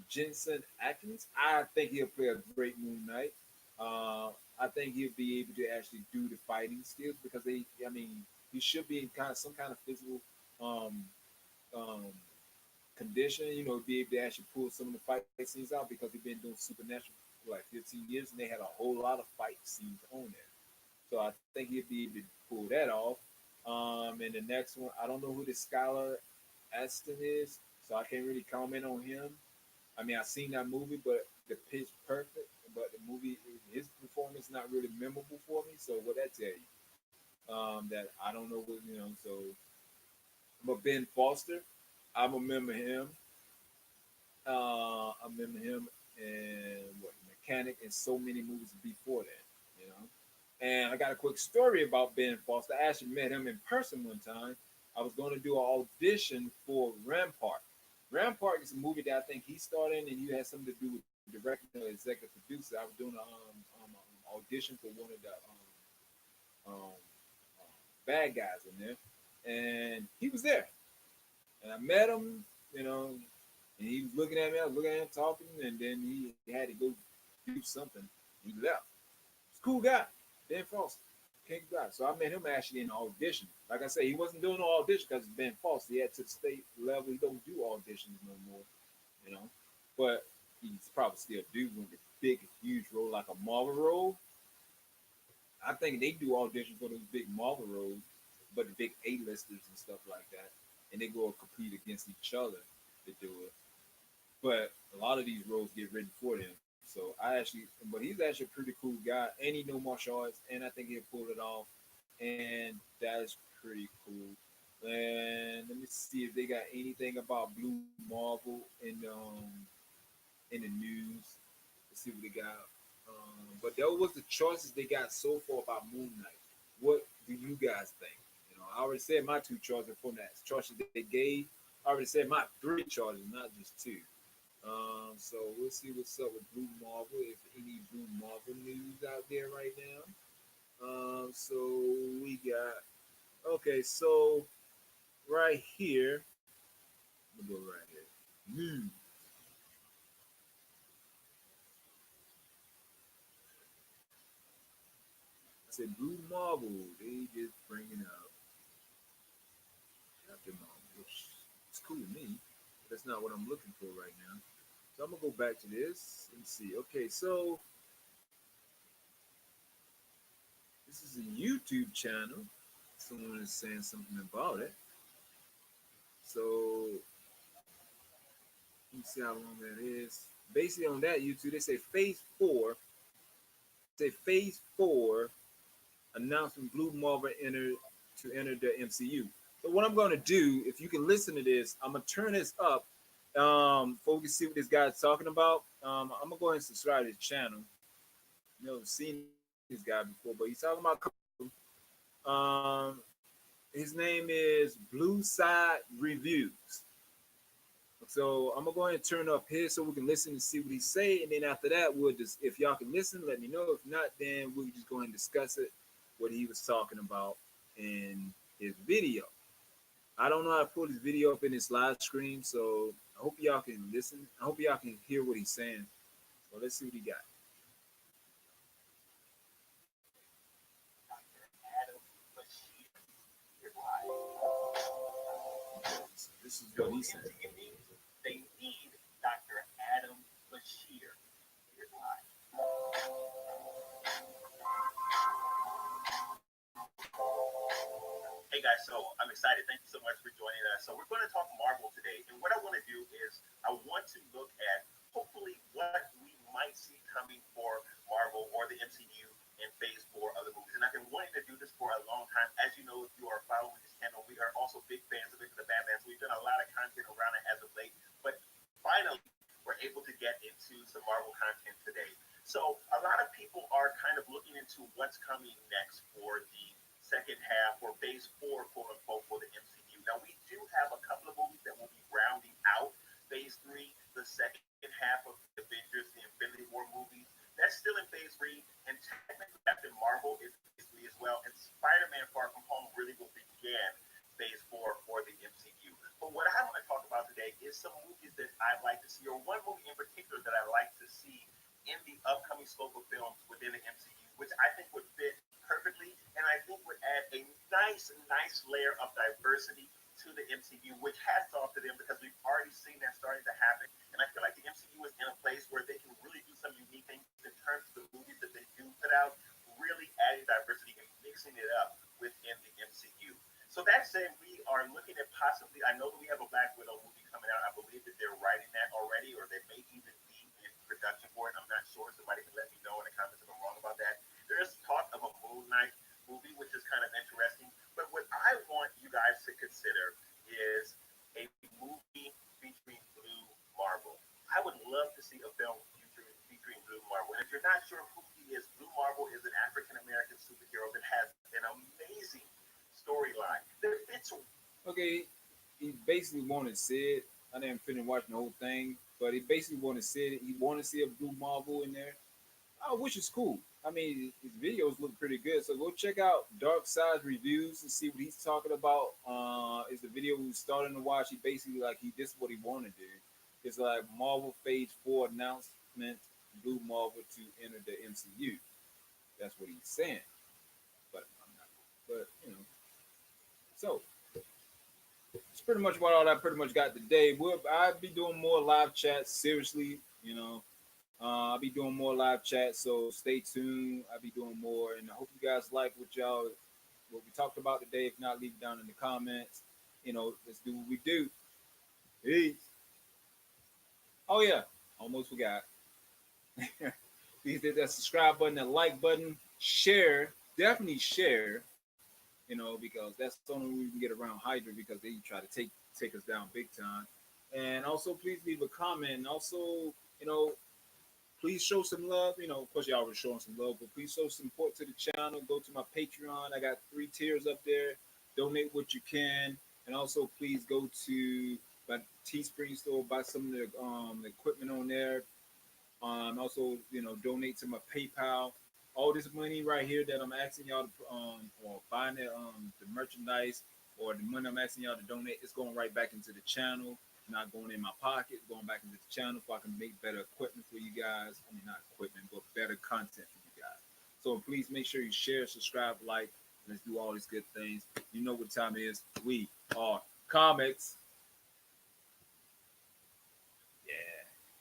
Jensen Atkins, I think he'll play a great Moon Knight. I think he'll be able to actually do the fighting skills because I mean, he should be in some kind of physical um, um, condition, be able to actually pull some of the fight scenes out because he's been doing Supernatural for like 15 years and they had a whole lot of fight scenes on there. So I think he'll be able to pull that off. And the next one, I don't know who the Skylar Aston is, so I can't really comment on him. I mean, I've seen that movie, but the pitch perfect, but the movie, his performance not really memorable for me. So what that tell you? That I don't know what So, but Ben Foster, I remember him. I remember him in what Mechanic and so many movies before that. And I got a quick story about Ben Foster. I actually met him in person one time. I was going to do an audition for Rampart. Rampart is a movie that I think he starred in, and you had something to do with the director or executive producer. I was doing an audition for one of the bad guys in there, and he was there. And I met him, and he was looking at me. I was looking at him, talking, and then he had to go do something. He left. He's a cool guy, Ben Foster. King guy. So I met him actually in an audition. Like I said, he wasn't doing no audition because it's Ben Foster. He had to the state level. He don't do auditions no more, you know. But he's probably still do with a big, huge role like a Marvel role. I think they do auditions for those big Marvel roles, but the big A-listers and stuff like that, and they go and compete against each other to do it. But a lot of these roles get written for them. So but he's actually a pretty cool guy, and he know martial arts, and I think he'll pull it off, and that's pretty cool. And let me see if they got anything about Blue Marvel in the news. Let's see what they got. But that was the choices they got so far about Moon Knight. What do you guys think? I already said my two choices from that choices they gave. I already said my three choices, not just two. So we'll see what's up with Blue Marvel. If any Blue Marvel news out there right now. So we got okay. So right here, let me go right here. News. I said Blue Marvel. They just bringing up Captain Marvel, which is cool to me. But that's not what I'm looking for right now. So I'm gonna go back to this and see. Okay, so this is a YouTube channel. Someone is saying something about it. So let me see how long that is. Basically, on that YouTube, they say Phase 4. Say Phase 4 announcing Blue Marvel enter the MCU. So what I'm going to do, if you can listen to this, I'm going to turn this up so we can see what this guy's talking about. I'm going to go ahead and subscribe to his channel. I've seen this guy before, but he's talking about his name is Blue Side Reviews. So I'm gonna go ahead and turn up here so we can listen and see what he's saying. And then after that, we'll just if y'all can listen, let me know. If not, then we'll just go ahead and discuss it, what he was talking about in his video. I don't know how to pull this video up in this live stream, so I hope y'all can listen. I hope y'all can hear what he's saying. So let's see what he got. This is what he said. They need Dr. Adam Bashir. Here's why. Hey guys, so I'm excited. Thank you so much for joining us. So we're going to talk Marvel today, and what I want to do is I want to look at hopefully what we might see coming for Marvel or the MCU in Phase 4 of the movies. And I've been wanting to do this for a long time. As you know, if you are following this channel, we are also big fans of it, the Batman. So we've done a lot of content around it as of late. But finally, we're able to get into some Marvel content today. So a lot of people are kind of looking into what's coming next for the second half or Phase 4, quote unquote, for the MCU. Now, we do have a couple of movies that will be rounding out Phase 3, the second half of the Avengers, the Infinity War movies. That's still in Phase 3, and technically Captain Marvel is Phase 3 as well, and Spider-Man Far From Home really will begin Phase 4 for the MCU. But what I want to talk about today is some movies that I'd like to see, or one movie in particular that I'd like to see in the upcoming scope of films within the MCU, which I think would fit perfectly, and I think would add a nice layer of diversity to the MCU, which hats off to them because we've already seen that starting to happen. And I feel like the MCU is in a place where they can really do some unique things in terms of the movies that they do put out, really adding diversity and mixing it up within the MCU. So that said, we are looking at possibly, I know that we have a Black Widow movie coming out. I believe that they're writing that already, or they may even be in production for it. I'm not sure. Somebody can let me know in the comments if I'm wrong about that. There is talk of a Moon Knight movie, which is kind of interesting. But what I want you guys to consider is a movie featuring Blue Marvel. I would love to see a film featuring Blue Marvel. And if you're not sure who he is, Blue Marvel is an African American superhero that has an amazing storyline that fits. Okay, he basically wanted Sid. I didn't finish watching the whole thing, but he basically wanted Sid. He wanted to see a Blue Marvel in there, which is cool. I mean, his videos look pretty good. So go check out Dark Side's reviews and see what he's talking about. Is the video we starting to watch? He basically this is what he wanted to do. It's like Marvel Phase 4 announcement, Blue Marvel to enter the MCU. That's what he's saying. But I'm not. But so it's pretty much what all I pretty much got today. I'll be doing more live chats. Seriously, I'll be doing more live chats, so stay tuned. I'll be doing more, and I hope you guys like what we talked about today. If not, leave it down in the comments. Let's do what we do. Peace. Oh yeah, almost forgot. Please hit that subscribe button, that like button, share. Definitely share. Because that's the only way we can get around Hydra because they try to take us down big time. And also, please leave a comment. And also, please show some love. Of course, y'all already showing some love, but please show some support to the channel. Go to my Patreon. I got 3 tiers up there. Donate what you can. And also, please go to my Teespring store, buy some of the equipment on there. Also, donate to my PayPal. All this money right here that I'm asking y'all to, or buying the merchandise or the money I'm asking y'all to donate, it's going right back into the channel. Not going in my pocket, going back into the channel so I can make better equipment for you guys. I mean, not equipment, but better content for you guys. So please make sure you share, subscribe, like. Let's do all these good things. You know what time it is. We are comics.